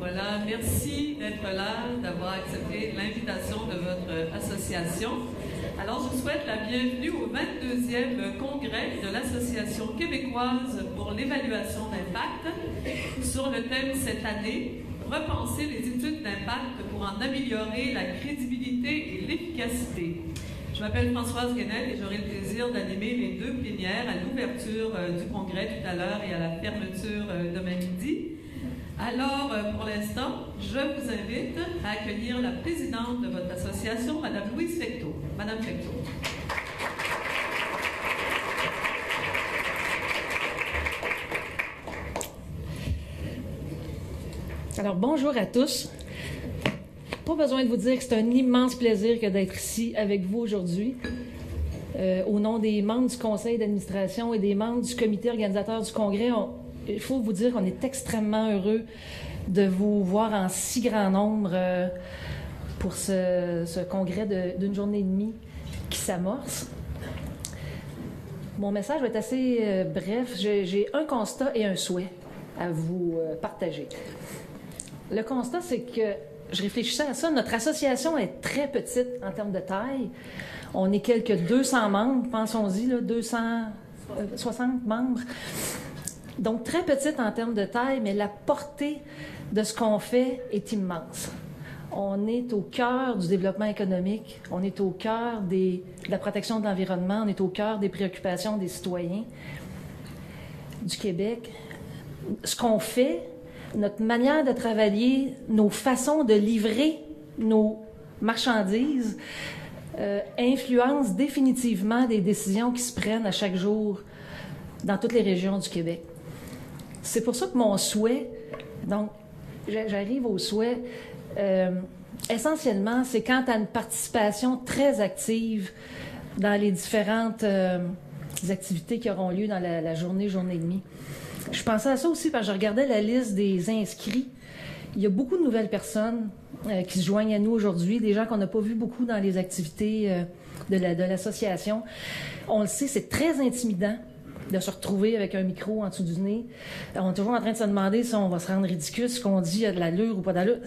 Voilà, merci d'être là, d'avoir accepté l'invitation de votre association. Alors, je vous souhaite la bienvenue au 22e congrès de l'Association québécoise pour l'évaluation d'impact sur le thème cette année, repenser les études d'impact pour en améliorer la crédibilité et l'efficacité. Je m'appelle Françoise Guenel et j'aurai le plaisir d'animer les deux plénières à l'ouverture du congrès tout à l'heure et à la fermeture demain midi. Alors, pour l'instant, je vous invite à accueillir la présidente de votre association, Mme Louise Fecteau. Madame Fecteau. Alors, bonjour à tous. Pas besoin de vous dire que c'est un immense plaisir que d'être ici avec vous aujourd'hui. Au nom des membres du conseil d'administration et des membres du comité organisateur du congrès, il faut vous dire qu'on est extrêmement heureux de vous voir en si grand nombre pour ce congrès d'une journée et demie qui s'amorce. Mon message va être assez bref. J'ai un constat et un souhait à vous partager. Le constat, c'est que je réfléchissais à ça. Notre association est très petite en termes de taille. On est quelques 200 membres, pensons-y, 260 membres. Donc, très petite en termes de taille, mais la portée de ce qu'on fait est immense. On est au cœur du développement économique, on est au cœur de la protection de l'environnement, on est au cœur des préoccupations des citoyens du Québec. Ce qu'on fait, notre manière de travailler, nos façons de livrer nos marchandises influencent définitivement des décisions qui se prennent à chaque jour dans toutes les régions du Québec. C'est pour ça que mon souhait, donc j'arrive au souhait, essentiellement, c'est quant à une participation très active dans les différentes activités qui auront lieu dans la journée et demie. Je pensais à ça aussi parce que je regardais la liste des inscrits. Il y a beaucoup de nouvelles personnes qui se joignent à nous aujourd'hui, des gens qu'on n'a pas vus beaucoup dans les activités de l'association. On le sait, c'est très intimidant de se retrouver avec un micro en dessous du nez. On est toujours en train de se demander si on va se rendre ridicule, ce qu'on dit a de l'allure ou pas d'allure.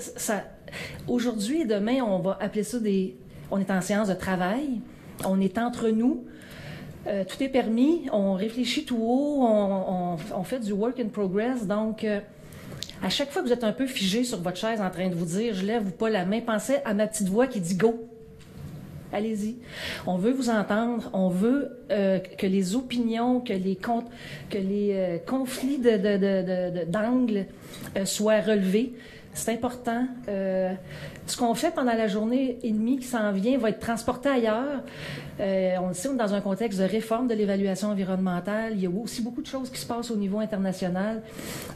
Aujourd'hui et demain, on va appeler ça on est en séance de travail, on est entre nous, tout est permis, on réfléchit tout haut, on fait du work in progress. Donc, à chaque fois que vous êtes un peu figé sur votre chaise en train de vous dire « je lève ou pas la main », pensez à ma petite voix qui dit « go ». Allez-y. On veut vous entendre. On veut que les opinions, que les conflits d'angles soient relevés. C'est important. Ce qu'on fait pendant la journée et demie qui s'en vient va être transporté ailleurs. On le sait, on est dans un contexte de réforme de l'évaluation environnementale. Il y a aussi beaucoup de choses qui se passent au niveau international.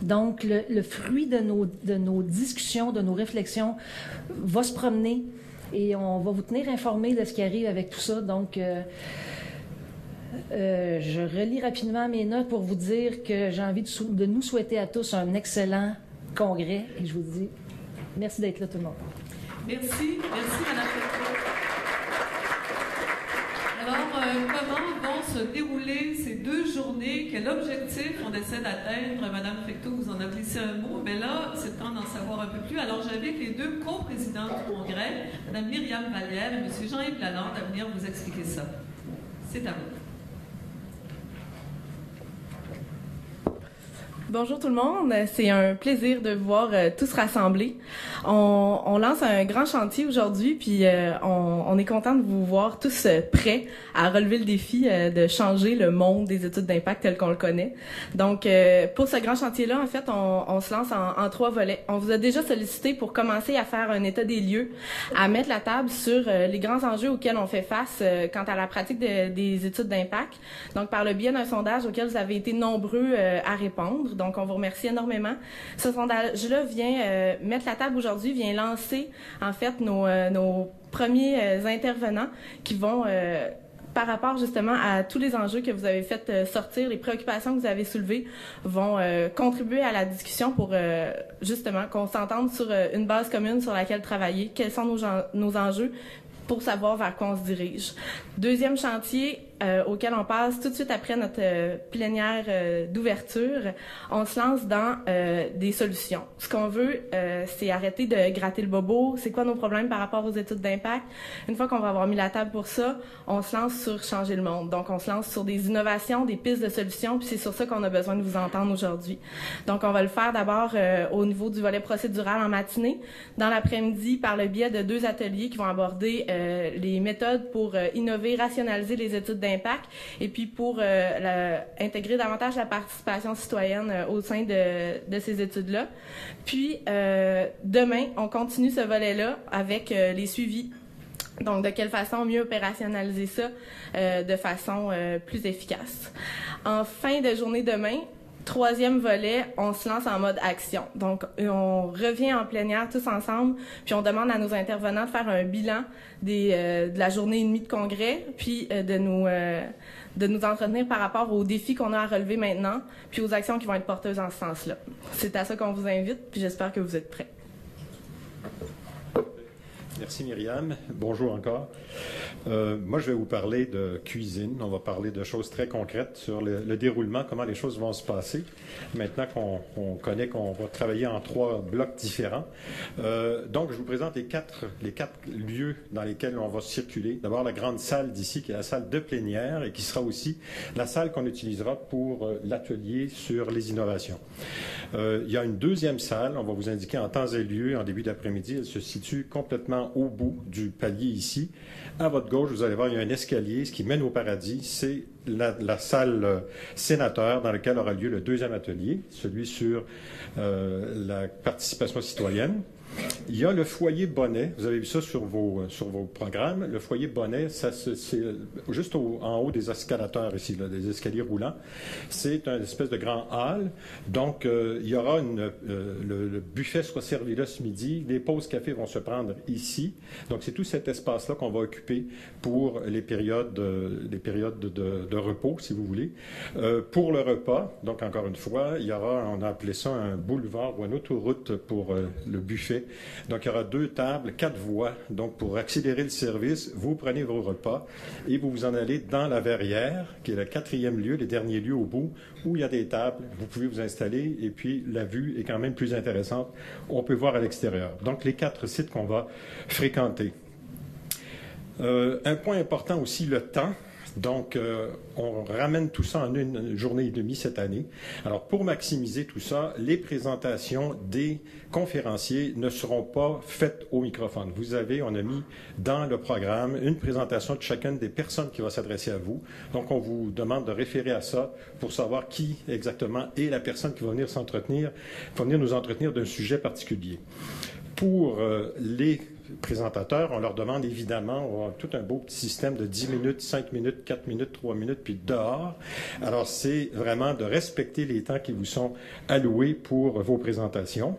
Donc, le fruit de nos discussions, de nos réflexions va se promener. Et on va vous tenir informés de ce qui arrive avec tout ça. Donc, je relis rapidement mes notes pour vous dire que j'ai envie de nous souhaiter à tous un excellent congrès. Et je vous dis merci d'être là, tout le monde. Merci Mme Fecteau. Alors, comment vont se dérouler ces deux journées? Quel objectif on essaie d'atteindre? Mme Fecteau, vous en a glissé un mot, mais là, c'est le temps d'en savoir un peu plus. Alors, j'invite les deux co-présidents du congrès, Mme Myriam Vallière et M. Jean-Yves Lalande, à venir vous expliquer ça. C'est à vous. Bonjour tout le monde, c'est un plaisir de vous voir tous rassemblés. On lance un grand chantier aujourd'hui, puis on est content de vous voir tous prêts à relever le défi de changer le monde des études d'impact tel qu'on le connaît. Donc, pour ce grand chantier-là, en fait, on se lance en 3 volets. On vous a déjà sollicité pour commencer à faire un état des lieux, à mettre la table sur les grands enjeux auxquels on fait face quant à la pratique des études d'impact. Donc, par le biais d'un sondage auquel vous avez été nombreux à répondre. Donc, on vous remercie énormément. Ce sondage-là vient mettre la table aujourd'hui, vient lancer, en fait, nos premiers intervenants qui vont, par rapport justement à tous les enjeux que vous avez fait sortir, les préoccupations que vous avez soulevées, vont contribuer à la discussion pour, justement, qu'on s'entende sur une base commune sur laquelle travailler, quels sont nos enjeux, pour savoir vers quoi on se dirige. Deuxième chantier, auquel on passe tout de suite après notre plénière d'ouverture. On se lance dans des solutions. Ce qu'on veut, c'est arrêter de gratter le bobo. C'est quoi nos problèmes par rapport aux études d'impact? Une fois qu'on va avoir mis la table pour ça, on se lance sur changer le monde. Donc, on se lance sur des innovations, des pistes de solutions, puis c'est sur ça qu'on a besoin de vous entendre aujourd'hui. Donc, on va le faire d'abord au niveau du volet procédural en matinée. Dans l'après-midi, par le biais de 2 ateliers qui vont aborder les méthodes pour innover, rationaliser les études d'impact et puis pour intégrer davantage la participation citoyenne au sein de ces études-là. Puis, demain, on continue ce volet-là avec les suivis. Donc, de quelle façon mieux opérationnaliser ça de façon plus efficace. En fin de journée demain, 3e volet, on se lance en mode action. Donc, on revient en plénière tous ensemble, puis on demande à nos intervenants de faire un bilan de la journée et demie de congrès, puis de nous entretenir par rapport aux défis qu'on a à relever maintenant, puis aux actions qui vont être porteuses en ce sens-là. C'est à ça qu'on vous invite, puis j'espère que vous êtes prêts. Merci Myriam. Bonjour encore. Moi, je vais vous parler de cuisine. On va parler de choses très concrètes sur le déroulement, comment les choses vont se passer. Maintenant qu'on connaît qu'on va travailler en 3 blocs différents. Donc, je vous présente les quatre lieux dans lesquels on va circuler. D'abord, la grande salle d'ici, qui est la salle de plénière et qui sera aussi la salle qu'on utilisera pour l'atelier sur les innovations. Il y a une 2e salle, on va vous indiquer en temps et lieu, en début d'après-midi. Elle se situe complètement au bout du palier ici. À votre gauche, vous allez voir, il y a un escalier. Ce qui mène au paradis, c'est la salle sénateur dans laquelle aura lieu le 2e atelier, celui sur la participation citoyenne. Il y a le foyer Bonnet. Vous avez vu ça sur vos programmes. Le foyer Bonnet, c'est juste en haut des escalateurs ici, là, des escaliers roulants. C'est une espèce de grand hall. Donc, il y aura le buffet sera servi là ce midi. Les pauses café vont se prendre ici. Donc, c'est tout cet espace-là qu'on va occuper pour les périodes de repos, si vous voulez. Pour le repas, donc encore une fois, il y aura, on a appelé ça un boulevard ou une autoroute pour le buffet. Donc, il y aura 2 tables, 4 voies. Donc, pour accélérer le service, vous prenez vos repas et vous vous en allez dans la verrière, qui est le 4e lieu, le dernier lieu au bout, où il y a des tables. Vous pouvez vous installer et puis la vue est quand même plus intéressante. On peut voir à l'extérieur. Donc, les 4 sites qu'on va fréquenter. Un point important aussi, le temps. Donc, on ramène tout ça en 1 journée et demie cette année. Alors, pour maximiser tout ça, les présentations des conférenciers ne seront pas faites au microphone. On a mis dans le programme une présentation de chacune des personnes qui va s'adresser à vous. Donc, on vous demande de référer à ça pour savoir qui exactement est la personne qui va venir nous entretenir d'un sujet particulier. Pour les présentateurs, on leur demande évidemment tout un beau petit système de 10 minutes, 5 minutes, 4 minutes, 3 minutes, puis dehors. Alors, c'est vraiment de respecter les temps qui vous sont alloués pour vos présentations.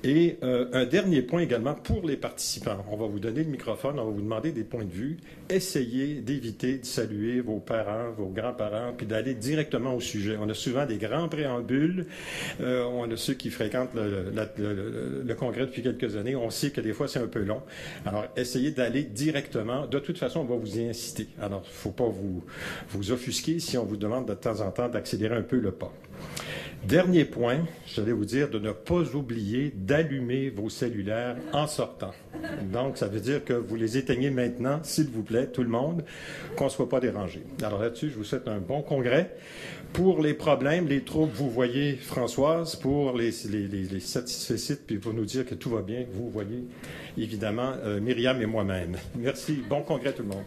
Et un dernier point également pour les participants. On va vous donner le microphone, on va vous demander des points de vue. Essayez d'éviter de saluer vos parents, vos grands-parents, puis d'aller directement au sujet. On a souvent des grands préambules. On a ceux qui fréquentent le congrès depuis quelques années. On sait que des fois, c'est un peu long. Alors, essayez d'aller directement. De toute façon, on va vous y inciter. Alors, il ne faut pas vous offusquer si on vous demande de temps en temps d'accélérer un peu le pas. Dernier point, j'allais vous dire de ne pas oublier d'allumer vos cellulaires en sortant. Donc, ça veut dire que vous les éteignez maintenant, s'il vous plaît, tout le monde, qu'on ne soit pas dérangé. Alors là-dessus, je vous souhaite un bon congrès. Pour les problèmes, les troubles, vous voyez Françoise. Pour les satisfaits, puis pour nous dire que tout va bien, vous voyez évidemment Myriam et moi-même. Merci. Bon congrès tout le monde.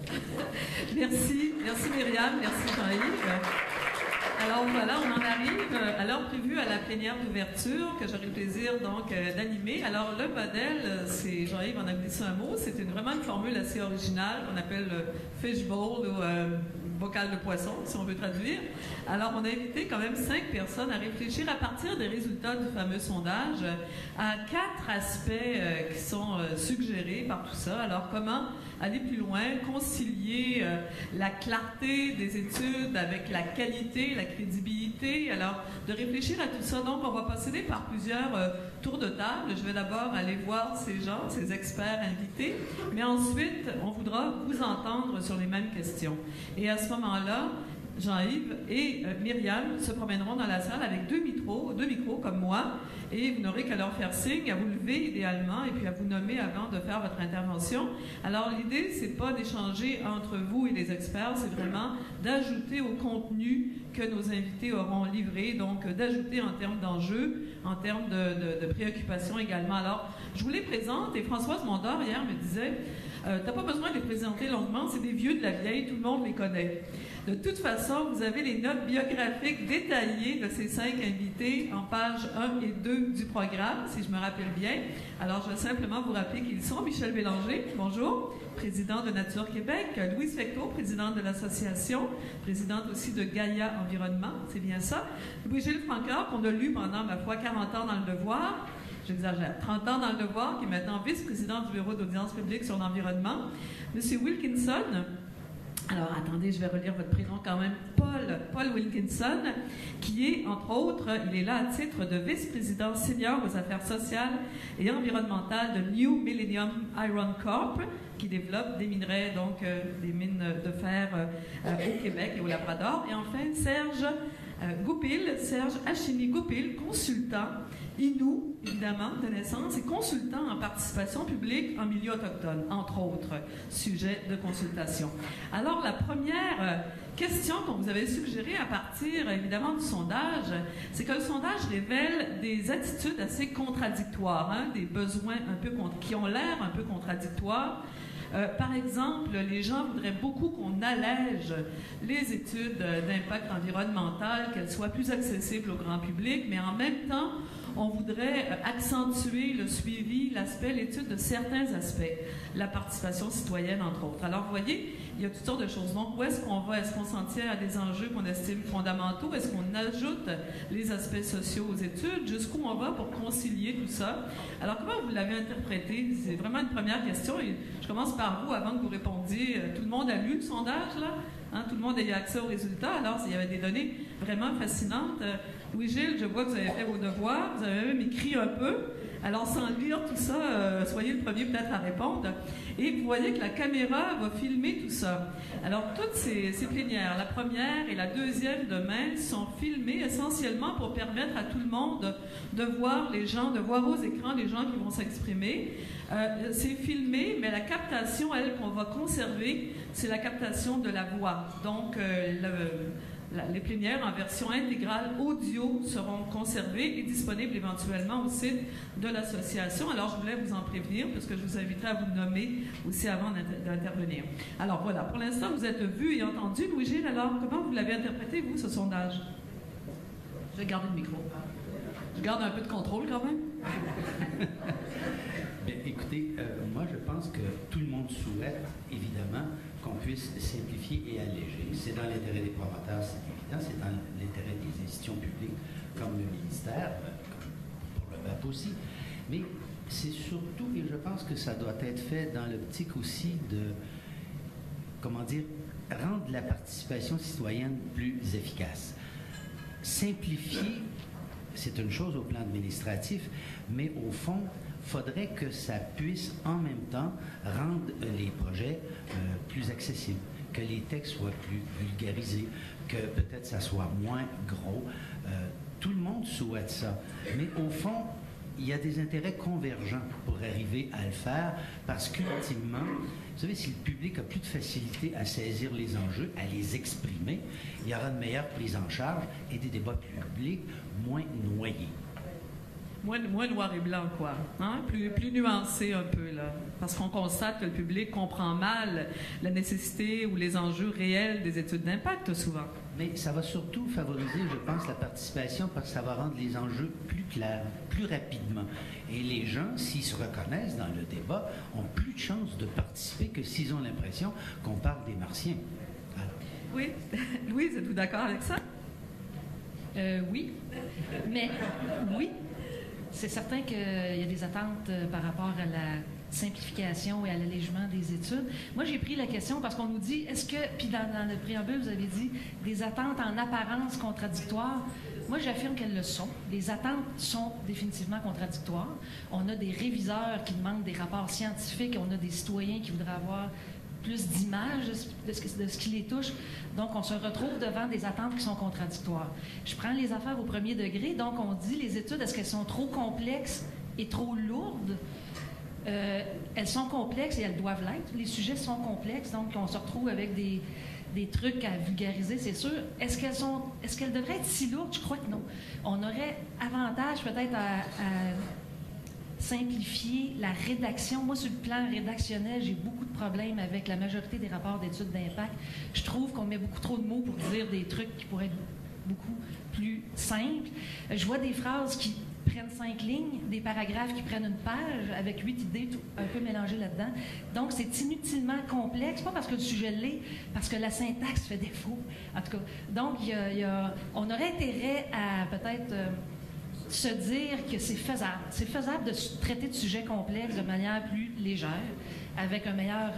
Merci Myriam, merci Jean-Yves. Alors voilà, on en arrive à l'heure prévue à la plénière d'ouverture que j'aurai le plaisir donc d'animer. Alors le modèle, c'est Jean-Yves en a glissé un mot, c'était vraiment une formule assez originale qu'on appelle le fishbowl ou bocal de poisson, si on veut traduire. Alors on a invité quand même 5 personnes à réfléchir à partir des résultats du fameux sondage à 4 aspects qui sont suggérés par tout ça. Alors comment aller plus loin, concilier la clarté des études avec la qualité, la crédibilité. Alors, de réfléchir à tout ça. Donc, on va procéder par plusieurs tours de table. Je vais d'abord aller voir ces gens, ces experts invités, mais ensuite, on voudra vous entendre sur les mêmes questions. Et à ce moment-là, Jean-Yves et Myriam se promèneront dans la salle avec deux micros comme moi, et vous n'aurez qu'à leur faire signe, à vous lever idéalement, et puis à vous nommer avant de faire votre intervention. Alors l'idée, c'est pas d'échanger entre vous et les experts, c'est vraiment d'ajouter au contenu que nos invités auront livré, donc d'ajouter en termes d'enjeux, en termes de préoccupations également. Alors, je vous les présente, et Françoise Mondor, hier, me disait, t'as pas besoin de les présenter longuement, c'est des vieux de la vieille, tout le monde les connaît. De toute façon, vous avez les notes biographiques détaillées de ces 5 invités en pages 1 et 2 du programme, si je me rappelle bien. Alors, je vais simplement vous rappeler qui ils sont. Michel Bélanger, bonjour, président de Nature Québec. Louise Fecteau, présidente de l'association, présidente aussi de Gaïa Environnement, c'est bien ça. Louis-Gilles Francaire, qu'on a lu pendant, ma foi, 40 ans dans Le Devoir. J'exagère, 30 ans dans Le Devoir, qui est maintenant vice-président du bureau d'audience publique sur l'environnement. Monsieur Wilkinson, alors, attendez, je vais relire votre prénom quand même. Paul Wilkinson, qui est, entre autres, il est là à titre de vice-président senior aux affaires sociales et environnementales de New Millennium Iron Corp, qui développe des minerais, donc des mines de fer au Québec et au Labrador. Et enfin, Serge Hachini Goupil, consultant, Innu, évidemment, de naissance, et consultant en participation publique en milieu autochtone, entre autres sujets de consultation. Alors, la première question qu'on vous avait suggérée à partir, évidemment, du sondage, c'est que le sondage révèle des attitudes assez contradictoires, des besoins qui ont l'air un peu contradictoires. Par exemple, les gens voudraient beaucoup qu'on allège les études d'impact environnemental, qu'elles soient plus accessibles au grand public, mais en même temps, on voudrait accentuer le suivi, l'étude de certains aspects, la participation citoyenne, entre autres. Alors, vous voyez, il y a toutes sortes de choses. Donc, où est-ce qu'on va? Est-ce qu'on s'en tient à des enjeux qu'on estime fondamentaux? Est-ce qu'on ajoute les aspects sociaux aux études? Jusqu'où on va pour concilier tout ça? Alors, comment vous l'avez interprété? C'est vraiment une première question. Et je commence par vous, avant que vous répondiez. Tout le monde a lu le sondage, là? Tout le monde a eu accès aux résultats. Alors, il y avait des données vraiment fascinantes. Louis-Gilles, je vois que vous avez fait vos devoirs. Vous avez même écrit un peu. Alors, sans lire tout ça, soyez le premier peut-être à répondre. Et vous voyez que la caméra va filmer tout ça. Alors, toutes ces plénières, la première et la deuxième demain, sont filmées essentiellement pour permettre à tout le monde de voir les gens, de voir aux écrans les gens qui vont s'exprimer. C'est filmé, mais la captation, elle, qu'on va conserver, c'est la captation de la voix. Donc, les plénières en version intégrale audio seront conservées et disponibles éventuellement au site de l'association. Alors, je voulais vous en prévenir parce que je vous inviterai à vous nommer aussi avant d'intervenir. Alors, voilà. Pour l'instant, vous êtes vu et entendu. Louis-Gilles, alors, comment vous l'avez interprété, vous, ce sondage? Je vais garder le micro. Je garde un peu de contrôle, quand même. Bien, écoutez, moi, je pense que tout le monde souhaite, évidemment, qu'on puisse simplifier et alléger. C'est dans l'intérêt des promoteurs, c'est évident, c'est dans l'intérêt des institutions publiques comme le ministère, comme pour le BAP aussi. Mais c'est surtout, et je pense que ça doit être fait dans l'optique aussi de, comment dire, rendre la participation citoyenne plus efficace. Simplifier, c'est une chose au plan administratif, mais au fond, faudrait que ça puisse en même temps rendre les projets plus accessibles, que les textes soient plus vulgarisés, que peut-être ça soit moins gros. Tout le monde souhaite ça. Mais au fond, il y a des intérêts convergents pour arriver à le faire parce qu'ultimement, vous savez, si le public a plus de facilité à saisir les enjeux, à les exprimer, il y aura une meilleure prise en charge et des débats publics moins noyés. Moins noir et blanc, quoi. Plus nuancé un peu, là. Parce qu'on constate que le public comprend mal la nécessité ou les enjeux réels des études d'impact, souvent. Mais ça va surtout favoriser, je pense, la participation parce que ça va rendre les enjeux plus clairs, plus rapidement. Et les gens, s'ils se reconnaissent dans le débat, ont plus de chances de participer que s'ils ont l'impression qu'on parle des Martiens. Alors. Oui. Louise, êtes-vous d'accord avec ça? Oui. Mais, oui. C'est certain qu'il y a des attentes par rapport à la simplification et à l'allègement des études. Moi, j'ai pris la question parce qu'on nous dit, est-ce que, puis dans le préambule, vous avez dit, des attentes en apparence contradictoires. Moi, j'affirme qu'elles le sont. Les attentes sont définitivement contradictoires. On a des réviseurs qui demandent des rapports scientifiques, on a des citoyens qui voudraient avoir plus d'images de ce qui les touche. Donc, on se retrouve devant des attentes qui sont contradictoires. Je prends les affaires au premier degré. Donc, on dit les études, est-ce qu'elles sont trop complexes et trop lourdes? Elles sont complexes et elles doivent l'être. Les sujets sont complexes, donc on se retrouve avec des trucs à vulgariser, c'est sûr. Est-ce qu'elles devraient être si lourdes? Je crois que non. On aurait avantage peut-être à simplifier la rédaction. Moi, sur le plan rédactionnel, j'ai beaucoup de problèmes avec la majorité des rapports d'études d'impact. Je trouve qu'on met beaucoup trop de mots pour dire des trucs qui pourraient être beaucoup plus simples. Je vois des phrases qui prennent 5 lignes, des paragraphes qui prennent une page avec 8 idées un peu mélangées là-dedans. Donc, c'est inutilement complexe, pas parce que le sujet l'est, parce que la syntaxe fait défaut. En tout cas, donc, on aurait intérêt à peut-être se dire que c'est faisable. C'est faisable de traiter de sujets complexes de manière plus légère, avec un meilleur,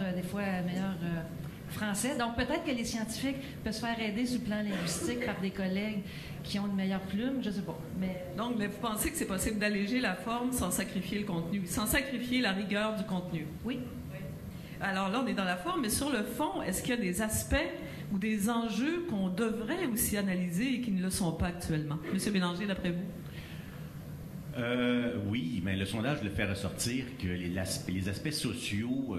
français. Donc, peut-être que les scientifiques peuvent se faire aider sur le plan linguistique par des collègues qui ont une meilleure plume, je ne sais pas. Mais vous pensez que c'est possible d'alléger la forme sans sacrifier le contenu, sans sacrifier la rigueur du contenu? Oui. Alors là, on est dans la forme, mais sur le fond, est-ce qu'il y a des aspects ou des enjeux qu'on devrait aussi analyser et qui ne le sont pas actuellement? Monsieur Bélanger, d'après vous? Oui, mais le sondage le fait ressortir que les aspects sociaux,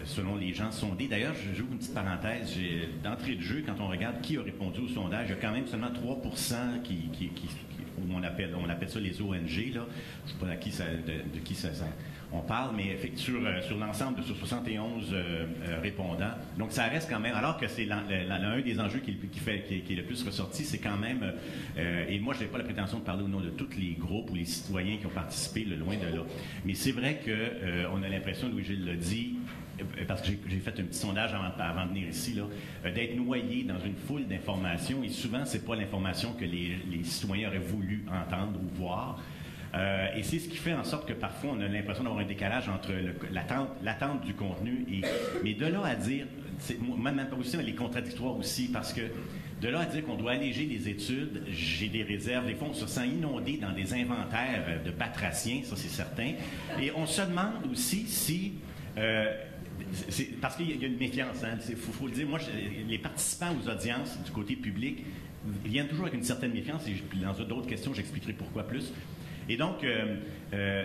selon les gens sondés, d'ailleurs, j'ouvre une petite parenthèse, d'entrée de jeu, quand on regarde qui a répondu au sondage, il y a quand même seulement 3% on appelle ça les ONG, là. Je ne sais pas de qui on parle, mais sur l'ensemble de 71 répondants. Donc, ça reste quand même, alors que c'est un des enjeux qui est le plus ressorti, c'est quand même, et moi, je n'ai pas la prétention de parler au nom de tous les groupes ou les citoyens qui ont participé, loin de là. Mais c'est vrai qu'on a l'impression, Louis-Gilles l'a dit, parce que j'ai fait un petit sondage avant de venir ici, d'être noyé dans une foule d'informations, et souvent, c'est pas l'information que les citoyens auraient voulu entendre ou voir. Et c'est ce qui fait en sorte que parfois, on a l'impression d'avoir un décalage entre l'attente du contenu mais de là à dire, même pas aussi, mais les contradictoires aussi, parce que de là à dire qu'on doit alléger les études, j'ai des réserves. Des fois, on se sent inondé dans des inventaires de batraciens, ça c'est certain. Et on se demande aussi si... parce qu'il y a une méfiance, hein, faut le dire. Moi, les participants aux audiences du côté public viennent toujours avec une certaine méfiance, et dans d'autres questions, j'expliquerai pourquoi plus. Et donc,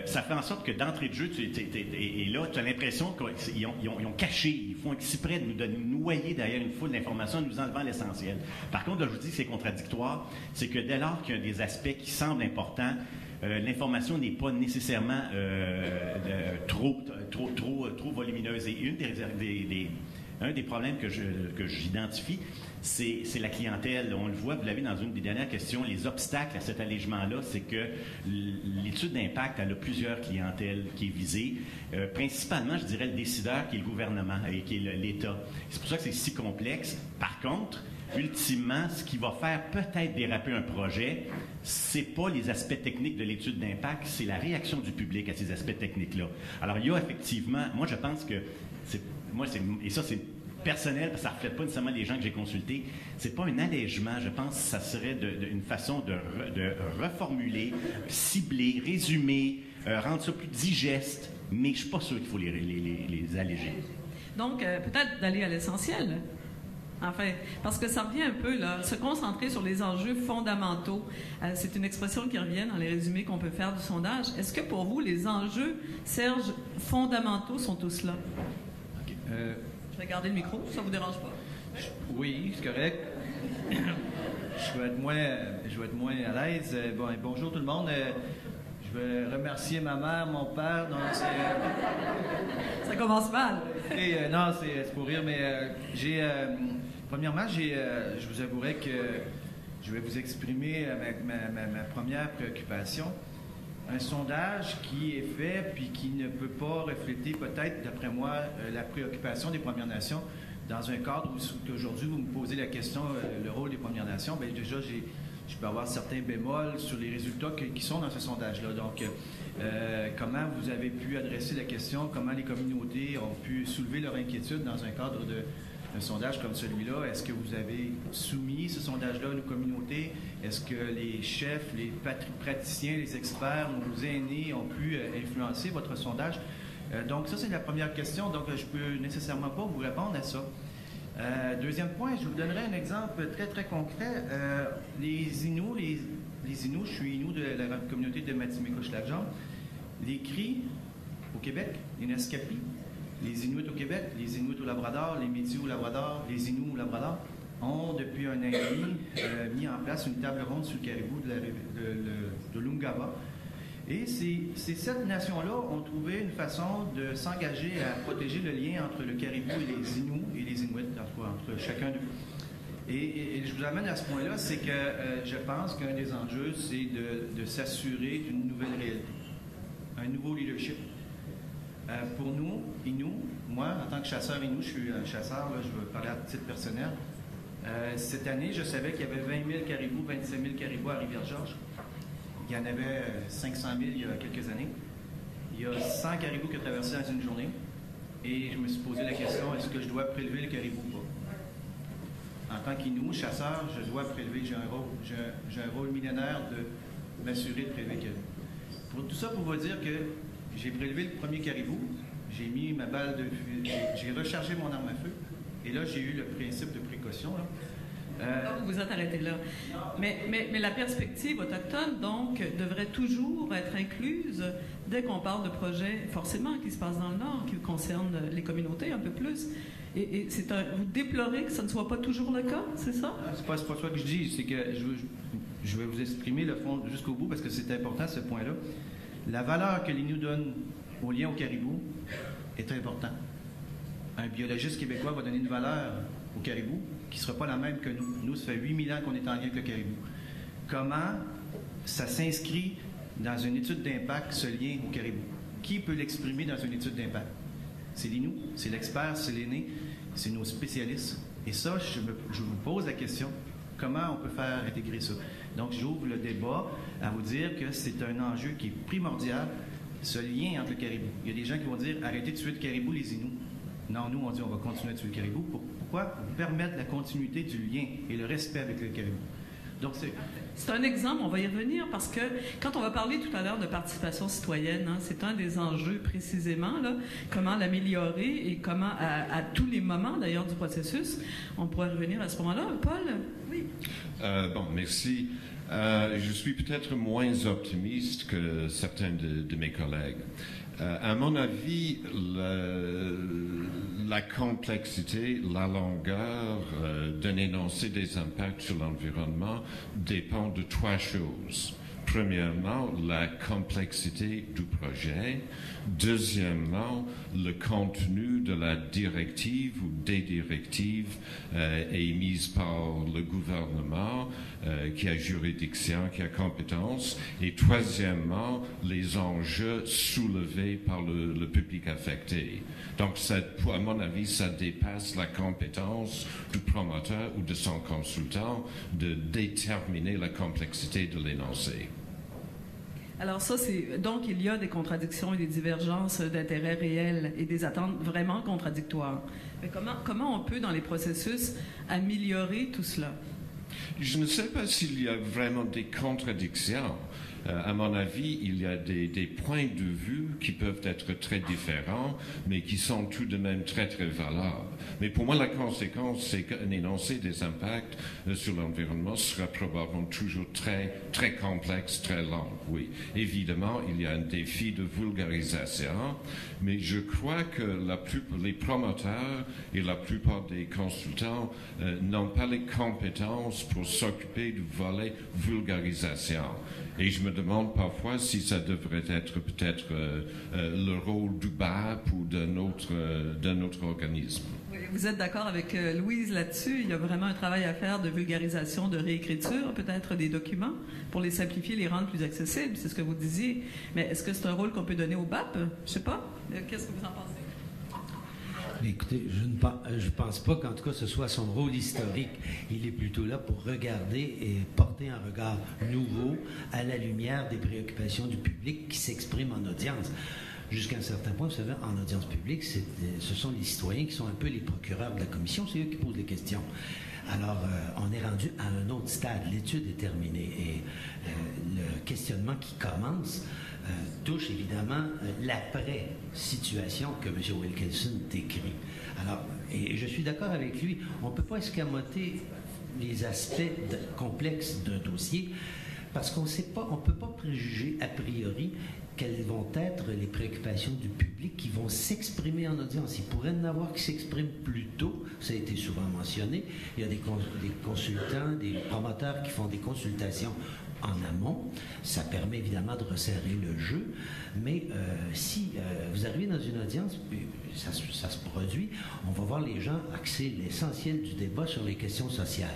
ça fait en sorte que d'entrée de jeu, et là, tu as l'impression qu'ils ont caché, ils font exprès de nous noyer derrière une foule d'informations en nous enlevant l'essentiel. Par contre, là, je vous dis que c'est contradictoire, c'est que dès lors qu'il y a des aspects qui semblent importants, l'information n'est pas nécessairement trop volumineuse. Et un des problèmes que j'identifie, c'est la clientèle. On le voit, vous l'avez dans une des dernières questions, les obstacles à cet allègement-là, c'est que l'étude d'impact, elle a plusieurs clientèles qui est visée. Principalement, je dirais, le décideur qui est le gouvernement et qui est l'État. C'est pour ça que c'est si complexe. Par contre, ultimement, ce qui va faire peut-être déraper un projet, c'est pas les aspects techniques de l'étude d'impact, c'est la réaction du public à ces aspects techniques-là. Alors, il y a effectivement, moi je pense que, et ça c'est personnel, parce que ça ne reflète pas nécessairement les gens que j'ai consultés, c'est pas un allègement, je pense que ça serait une façon de reformuler, cibler, résumer, rendre ça plus digeste, mais je ne suis pas sûr qu'il faut les alléger. Donc, peut-être d'aller à l'essentiel. Enfin, parce que ça revient un peu, là, se concentrer sur les enjeux fondamentaux. C'est une expression qui revient dans les résumés qu'on peut faire du sondage. Est-ce que pour vous, les enjeux, Serge, fondamentaux sont tous là? Okay. Je vais garder le micro, ça ne vous dérange pas? Oui, c'est correct. Je vais être moins à l'aise. Bonjour tout le monde. Je vais remercier ma mère, mon père. Non, ça commence mal. Non, c'est pour rire, mais premièrement, je vous avouerai que je vais vous exprimer ma première préoccupation. Un sondage qui est fait puis qui ne peut pas refléter peut-être, d'après moi, la préoccupation des Premières Nations dans un cadre où aujourd'hui vous me posez la question, le rôle des Premières Nations. Bien, déjà, je peux avoir certains bémols sur les résultats qui sont dans ce sondage-là. Donc, comment vous avez pu adresser la question, comment les communautés ont pu soulever leur inquiétude dans un cadre d'un sondage comme celui-là. Est-ce que vous avez soumis ce sondage-là à nos communautés? Est-ce que les chefs, les praticiens, les experts, nos aînés ont pu influencer votre sondage? Donc ça, c'est la première question. Donc je ne peux nécessairement pas vous répondre à ça. Deuxième point, je vous donnerai un exemple très, très concret. Les Inuits, je suis Inuit de la communauté de Matimekouche-Lac-Jean. Les Cris au Québec, les Naskapi, les Inuits au Québec, les Inuits au Labrador, les Métis au Labrador, les Inuits au Labrador, ont depuis un an et demi mis en place une table ronde sur le caribou de l'Ungava. Et ces 7 nations-là ont trouvé une façon de s'engager à protéger le lien entre le caribou et les Inuits et les Inuits, entre chacun d'eux. Et je vous amène à ce point-là, c'est que je pense qu'un des enjeux, c'est de s'assurer d'une nouvelle réalité, un nouveau leadership. Pour nous, Inuits, moi, en tant que chasseur Inuit, je suis un chasseur, là, je veux parler à titre personnel. Cette année, je savais qu'il y avait 20 000 caribous, 25 000 caribous à Rivière-Georges. Il y en avait 500 000 il y a quelques années. Il y a 100 caribous qui ont traversé dans une journée. Et je me suis posé la question, est-ce que je dois prélever le caribou ou pas? En tant qu'Inuit, chasseur, je dois prélever, j'ai un rôle millénaire de m'assurer de prélever le caribou. Pour tout ça, pour vous dire que j'ai prélevé le premier caribou, j'ai mis ma balle de feu, j'ai rechargé mon arme à feu, et là, j'ai eu le principe de précaution. Là. Vous vous êtes arrêté là. Mais la perspective autochtone, donc, devrait toujours être incluse dès qu'on parle de projets, forcément, qui se passent dans le Nord, qui concernent les communautés un peu plus. Et vous déplorez que ça ne soit pas toujours le cas, c'est ça? C'est pas ça que je dis, c'est que je vais vous exprimer le fond jusqu'au bout parce que c'est important, ce point-là. La valeur que l'Inuit donne au lien au caribou est très importante. Un biologiste québécois va donner une valeur au caribou qui ne sera pas la même que nous. Nous, ça fait 8000 ans qu'on est en lien avec le caribou. Comment ça s'inscrit dans une étude d'impact, ce lien au caribou? Qui peut l'exprimer dans une étude d'impact? C'est l'Inuit, c'est l'expert, c'est l'aîné, c'est nos spécialistes. Et ça, je vous pose la question, comment on peut faire intégrer ça? Donc, j'ouvre le débat à vous dire que c'est un enjeu qui est primordial, ce lien entre le caribou. Il y a des gens qui vont dire, arrêtez de tuer le caribou, les Inuits. Non, nous, on dit, on va continuer à tuer le caribou. Pourquoi? Pour permettre la continuité du lien et le respect avec le caribou. Donc, c'est un exemple, on va y revenir, parce que quand on va parler tout à l'heure de participation citoyenne, c'est un des enjeux précisément, là, comment l'améliorer et comment, à tous les moments d'ailleurs du processus, on pourrait revenir à ce moment-là. Paul? Oui. Merci. Je suis peut-être moins optimiste que certains de mes collègues. À mon avis, la complexité, la longueur d'un énoncé des impacts sur l'environnement dépend de 3 choses. Premièrement, la complexité du projet. Deuxièmement, le contenu de la directive ou des directives émises par le gouvernement qui a juridiction, qui a compétence. Et troisièmement, les enjeux soulevés par le public affecté. Donc, à mon avis, ça dépasse la compétence du promoteur ou de son consultant de déterminer la complexité de l'énoncé. Alors ça, donc il y a des contradictions et des divergences d'intérêts réels et des attentes vraiment contradictoires. Mais comment on peut, dans les processus, améliorer tout cela? Je ne sais pas s'il y a vraiment des contradictions. À mon avis, il y a des points de vue qui peuvent être très différents, mais qui sont tout de même très, très valables. Mais pour moi, la conséquence, c'est qu'un énoncé des impacts sur l'environnement sera probablement toujours très, très complexe, très long. Oui, évidemment, il y a un défi de vulgarisation, mais je crois que les promoteurs et la plupart des consultants n'ont pas les compétences pour s'occuper du volet vulgarisation. Et je me demande parfois si ça devrait être peut-être le rôle du BAP ou d'un autre organisme. Oui, vous êtes d'accord avec Louise là-dessus? Il y a vraiment un travail à faire de vulgarisation, de réécriture, peut-être des documents, pour les simplifier, les rendre plus accessibles, c'est ce que vous disiez. Mais est-ce que c'est un rôle qu'on peut donner au BAP? Je ne sais pas. Qu'est-ce que vous en pensez? Écoutez, je ne pense pas qu'en tout cas ce soit son rôle historique. Il est plutôt là pour regarder et porter un regard nouveau à la lumière des préoccupations du public qui s'exprime en audience. jusqu'à un certain point, vous savez, en audience publique, ce sont les citoyens qui sont un peu les procureurs de la commission, c'est eux qui posent les questions. Alors, on est rendu à un autre stade. L'étude est terminée et le questionnement qui commence touche évidemment l'après-situation que M. Wilkinson décrit. Alors, et je suis d'accord avec lui, on ne peut pas escamoter les aspects complexes d'un dossier parce qu'on ne peut pas préjuger a priori quelles vont être les préoccupations du public qui vont s'exprimer en audience. Il pourrait y en avoir qui s'expriment plus tôt, ça a été souvent mentionné. Il y a des consultants, des promoteurs qui font des consultations en amont. Ça permet évidemment de resserrer le jeu, mais si vous arrivez dans une audience, ça se produit, on va voir les gens axer l'essentiel du débat sur les questions sociales.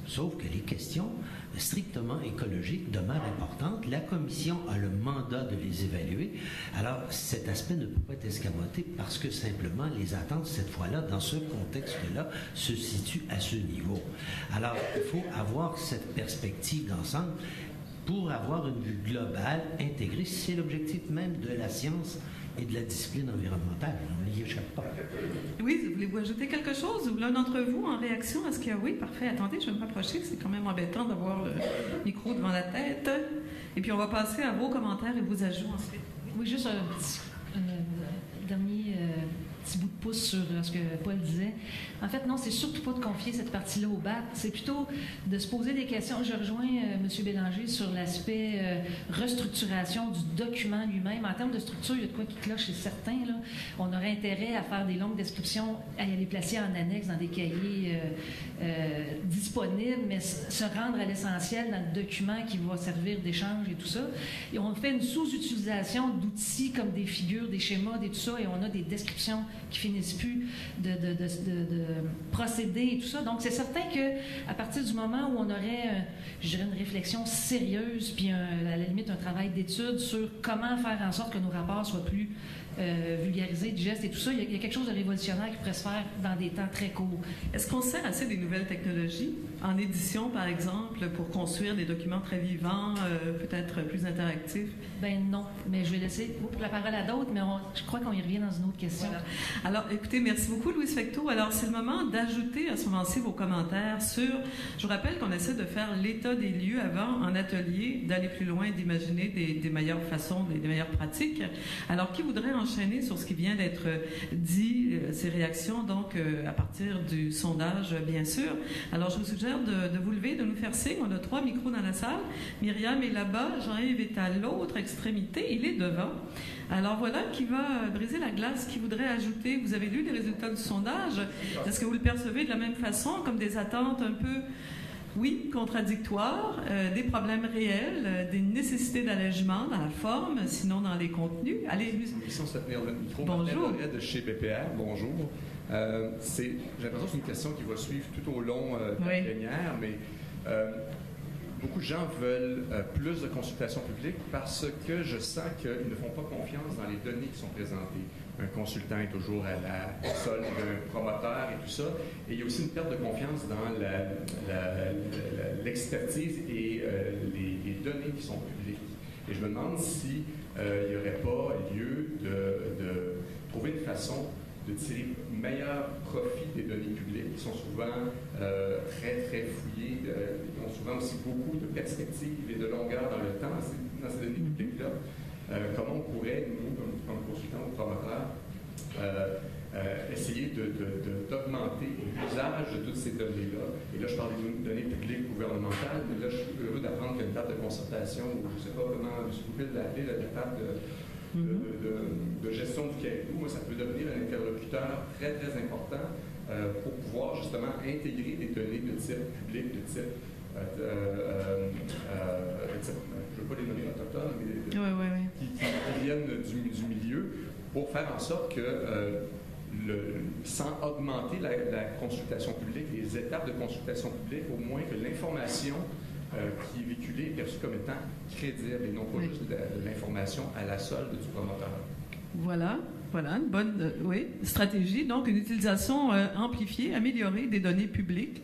Sauf que les questions strictement écologiques demeurent importantes. La commission a le mandat de les évaluer. Alors, cet aspect ne peut pas être escamoté parce que simplement les attentes, cette fois-là, dans ce contexte-là, se situent à ce niveau. Alors, il faut avoir cette perspective d'ensemble pour avoir une vue globale, intégrée. C'est l'objectif même de la science et de la discipline environnementale. On n'y échappe pas. Oui, voulez-vous ajouter quelque chose ou l'un d'entre vous en réaction à ce qu'il y a? Oui, parfait. Attendez, je vais me rapprocher. C'est quand même embêtant d'avoir le micro devant la tête. Et puis, on va passer à vos commentaires et vos ajouts ensuite. Oui, juste un petit dernier petit bout de pouce sur ce que Paul disait. En fait, non, c'est surtout pas de confier cette partie-là au BAP. C'est plutôt de se poser des questions. Je rejoins M. Bélanger sur l'aspect restructuration du document lui-même. En termes de structure, il y a de quoi qui cloche chez certains. Là. On aurait intérêt à faire des longues descriptions, à les placer en annexe dans des cahiers disponibles, mais se rendre à l'essentiel dans le document qui va servir d'échange et tout ça. Et on fait une sous-utilisation d'outils comme des figures, des schémas, et tout ça, et on a des descriptions qui finissent plus de procéder et tout ça. Donc, c'est certain qu'à partir du moment où on aurait, je dirais, une réflexion sérieuse, puis à la limite un travail d'étude sur comment faire en sorte que nos rapports soient plus vulgarisés, digestes et tout ça, il y a quelque chose de révolutionnaire qui pourrait se faire dans des temps très courts. Est-ce qu'on sert assez des nouvelles technologies, en édition par exemple, pour construire des documents très vivants, peut-être plus interactifs? Ben non, mais je vais laisser la parole à d'autres, mais je crois qu'on y revient dans une autre question. Voilà. Alors, écoutez, merci beaucoup, Louise Fecteau. Alors, c'est le moment d'ajouter à ce moment-ci vos commentaires sur... Je vous rappelle qu'on essaie de faire l'état des lieux avant, en atelier, d'aller plus loin, d'imaginer des meilleures façons, des meilleures pratiques. Alors, qui voudrait enchaîner sur ce qui vient d'être dit, ces réactions, donc, à partir du sondage, bien sûr. Alors, je vous suggère de vous lever, de nous faire signe. On a 3 micros dans la salle. Myriam est là-bas, Jean-Yves est à l'autre extrémité, il est devant. Alors voilà qui va briser la glace, qui voudrait ajouter. Vous avez lu les résultats du sondage. Est-ce que vous le percevez de la même façon, comme des attentes un peu, oui, contradictoires, des problèmes réels, des nécessités d'allègement dans la forme, sinon dans les contenus? Allez, Mission se tenir le micro. Bonjour. De chez BPR, bonjour. J'ai l'impression que c'est une question qui va suivre tout au long de la plénière, mais beaucoup de gens veulent plus de consultations publiques parce que je sens qu'ils ne font pas confiance dans les données qui sont présentées. Un consultant est toujours à la solde d'un promoteur et tout ça. Et il y a aussi une perte de confiance dans l'expertise et les données qui sont publiques. Et je me demande s'il n'y aurait pas lieu de trouver une façon de tirer meilleur profit des données publiques qui sont souvent très, très fouillées, qui ont souvent aussi beaucoup de perspectives et de longueur dans le temps dans ces données publiques-là. Comment on pourrait, nous, comme consultants ou promoteurs, essayer d'augmenter l'usage de toutes ces données-là. Et là, je parle des données publiques gouvernementales, mais là, je suis heureux d'apprendre qu'il y a une table de concertation, ou je ne sais pas comment M. Goupil l'a appelé, la table de gestion du caribou. Moi, ça peut devenir un interlocuteur très, très important pour pouvoir justement intégrer des données de type public, de type je ne veux pas les nommer autochtones, mais qui viennent du milieu, pour faire en sorte que, sans augmenter la consultation publique, les étapes de consultation publique, au moins que l'information qui est véhiculée est perçue comme étant crédible et non pas juste de l'information à la solde du promoteur. Voilà, une bonne stratégie. Donc, une utilisation amplifiée, améliorée des données publiques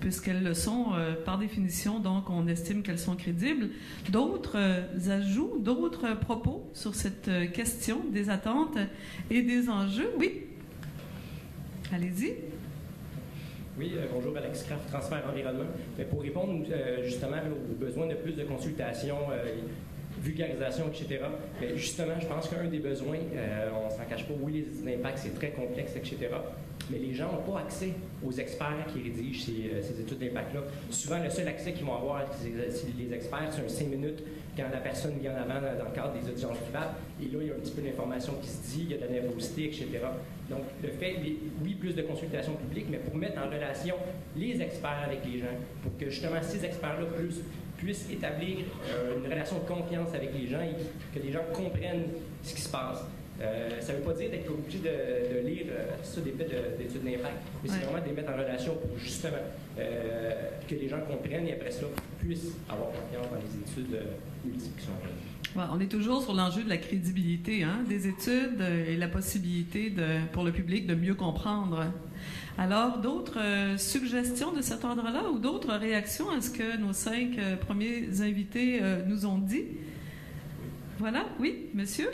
puisqu'elles le sont par définition, donc on estime qu'elles sont crédibles. D'autres ajouts, d'autres propos sur cette question des attentes et des enjeux? Oui? Allez-y. Oui, bonjour, Alex Kraft, Transfert Environnement. Mais pour répondre justement aux besoins de plus de consultation, vulgarisation, etc., mais justement, je pense qu'un des besoins, on ne s'en cache pas, oui, les études d'impact, c'est très complexe, etc., mais les gens n'ont pas accès aux experts qui rédigent ces études d'impact-là. Souvent, le seul accès qu'ils vont avoir, c'est les experts, c'est un 5 minutes quand la personne vient en avant dans le cadre des audiences privates, et là, il y a un petit peu d'information qui se dit, il y a de la nervosité, etc. Donc, le fait, oui, plus de consultations publiques, mais pour mettre en relation les experts avec les gens, pour que justement ces experts-là puissent établir une relation de confiance avec les gens et que les gens comprennent ce qui se passe. Ça ne veut pas dire d'être obligé de lire ça des faits d'études d'impact, mais c'est vraiment de les mettre en relation pour justement que les gens comprennent et après ça puissent avoir confiance dans les études multiples qui sont réalisées. Ouais, on est toujours sur l'enjeu de la crédibilité des études et la possibilité pour le public de mieux comprendre. Alors, d'autres suggestions de cet ordre-là ou d'autres réactions à ce que nos 5 premiers invités nous ont dit? Voilà, oui, monsieur?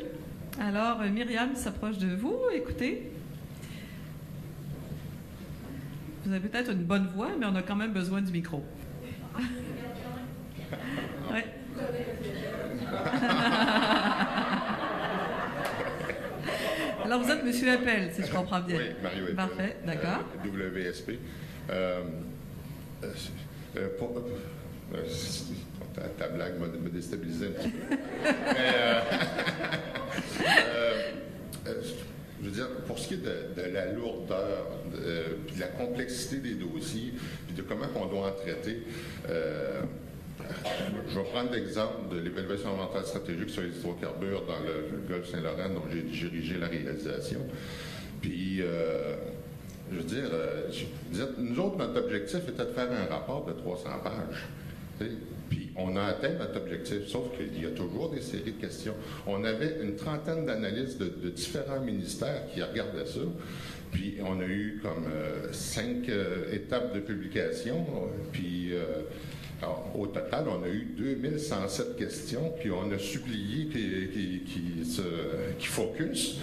Alors, Myriam s'approche de vous. Écoutez, vous avez peut-être une bonne voix, mais on a quand même besoin du micro. Ouais. Alors, vous êtes M. Appel, si je comprends bien. Oui, Mario Appel. Parfait, d'accord. WSP. Ta blague me déstabilisait un petit peu. Je veux dire, pour ce qui est de la lourdeur, puis de la complexité des dossiers, puis de comment on doit en traiter, je vais prendre l'exemple de l'évaluation environnementale stratégique sur les hydrocarbures dans le Golfe Saint-Laurent, dont j'ai dirigé la réalisation. Puis, je veux dire, nous autres, notre objectif était de faire un rapport de 300 pages. T'sais? Puis, on a atteint notre objectif, sauf qu'il y a toujours des séries de questions. On avait une trentaine d'analystes de différents ministères qui regardaient ça. Puis, on a eu comme 5 étapes de publication. Puis, alors, au total, on a eu 2107 questions, puis on a supplié qu'ils focus.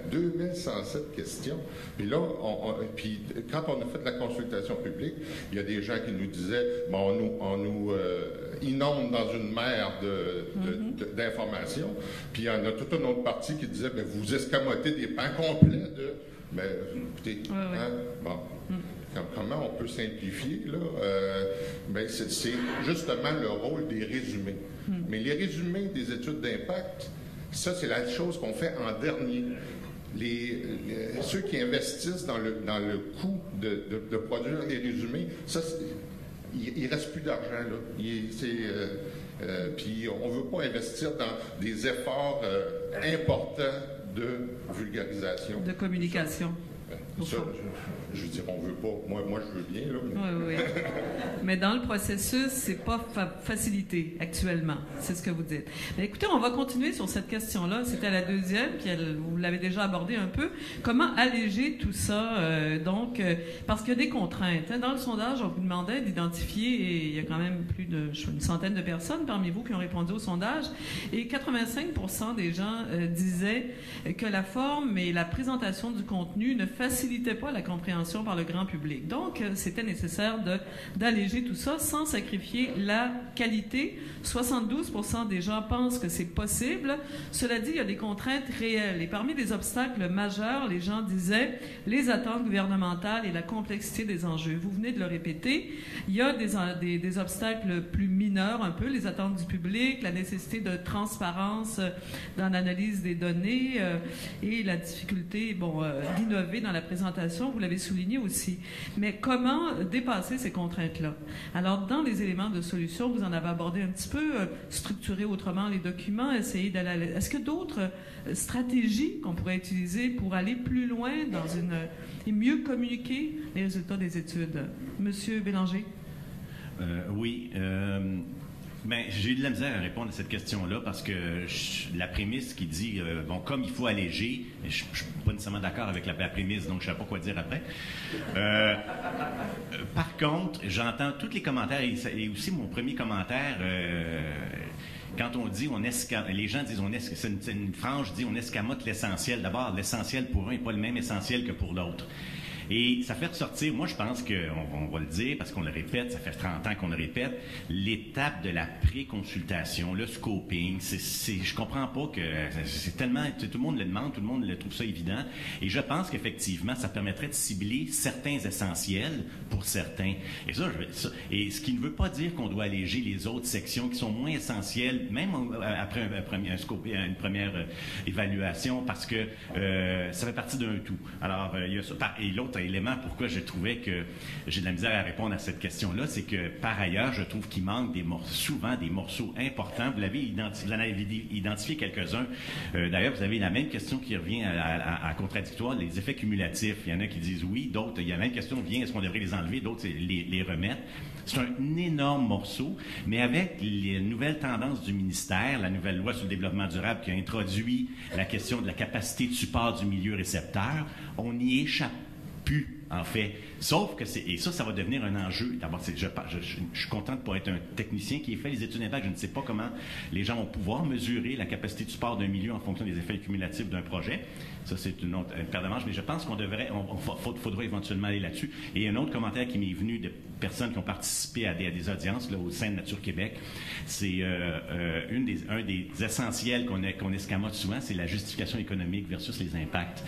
2107 questions. Puis là, puis quand on a fait de la consultation publique, il y a des gens qui nous disaient, bon, on nous inonde dans une mer d'informations. Puis il y en a toute une autre partie qui disait, ben, vous escamotez des pans complets de... Ben, écoutez, bon... Comment on peut simplifier, là? Ben c'est justement le rôle des résumés. Mais les résumés des études d'impact, ça, c'est la chose qu'on fait en dernier. Ceux qui investissent dans le coût de produire les résumés, ça, il ne reste plus d'argent, là. Puis on ne veut pas investir dans des efforts importants de vulgarisation. De communication. Ça, je veux dire, on veut pas. Moi, je veux bien, là. Oui. Mais dans le processus, c'est pas facilité actuellement. C'est ce que vous dites. Mais écoutez, on va continuer sur cette question-là. C'était la deuxième, puis vous l'avez déjà abordée un peu. Comment alléger tout ça? Parce qu'il y a des contraintes. Dans le sondage, on vous demandait d'identifier, et il y a quand même plus une centaine de personnes parmi vous qui ont répondu au sondage, et 85% des gens disaient que la forme et la présentation du contenu ne facilitait pas la compréhension par le grand public. Donc, c'était nécessaire d'alléger tout ça sans sacrifier la qualité. 72% des gens pensent que c'est possible. Cela dit, il y a des contraintes réelles. Et parmi les obstacles majeurs, les gens disaient les attentes gouvernementales et la complexité des enjeux. Vous venez de le répéter. Il y a des obstacles plus mineurs un peu, les attentes du public, la nécessité de transparence dans l'analyse des données et la difficulté d'innover dans la présentation. Vous l'avez souligné aussi. Mais comment dépasser ces contraintes-là? Alors, dans les éléments de solution, vous en avez abordé un petit peu, structurer autrement les documents, essayer d'aller... Est-ce que d'autres stratégies qu'on pourrait utiliser pour aller plus loin et mieux communiquer les résultats des études? Monsieur Bélanger? Oui. Ben, j'ai eu de la misère à répondre à cette question-là parce que la prémisse qui dit, bon, comme il faut alléger, je ne suis pas nécessairement d'accord avec la prémisse, donc je ne sais pas quoi dire après. Par contre, j'entends tous les commentaires et aussi mon premier commentaire. Quand on dit, les gens disent, c'est une frange dit, on escamote l'essentiel. D'abord, l'essentiel pour un n'est pas le même essentiel que pour l'autre. Et ça fait ressortir, moi je pense qu'on va le dire, parce qu'on le répète, ça fait 30 ans qu'on le répète, l'étape de la pré-consultation, le scoping, je comprends pas que c'est tellement, tout le monde le demande, tout le monde le trouve ça évident, et je pense qu'effectivement, ça permettrait de cibler certains essentiels pour certains. Et ce qui ne veut pas dire qu'on doit alléger les autres sections qui sont moins essentielles, même après une première évaluation, parce que ça fait partie d'un tout. Alors, il y a ça. Et l'autre élément pourquoi je trouvais que j'ai de la misère à répondre à cette question-là, c'est que par ailleurs, je trouve qu'il manque souvent des morceaux importants. Vous en avez identifié quelques-uns. D'ailleurs, vous avez la même question qui revient à contradictoire, les effets cumulatifs. Il y en a qui disent oui, d'autres, il y a la même question qui vient, est-ce qu'on devrait les enlever, d'autres, c'est les remettre. C'est un énorme morceau, mais avec les nouvelles tendances du ministère, la nouvelle loi sur le développement durable qui a introduit la question de la capacité de support du milieu récepteur, on n'y échappe plus, en fait. Sauf que et ça va devenir un enjeu. D'abord, je suis content de ne pas être un technicien qui ait fait les études d'impact. Je ne sais pas comment les gens vont pouvoir mesurer la capacité de support d'un milieu en fonction des effets cumulatifs d'un projet. Ça, c'est une paire de manches, mais je pense qu'on faudra éventuellement aller là-dessus. Et un autre commentaire qui m'est venu de personnes qui ont participé à des audiences là, au sein de Nature Québec, c'est un des essentiels qu'on escamote souvent, c'est la justification économique versus les impacts.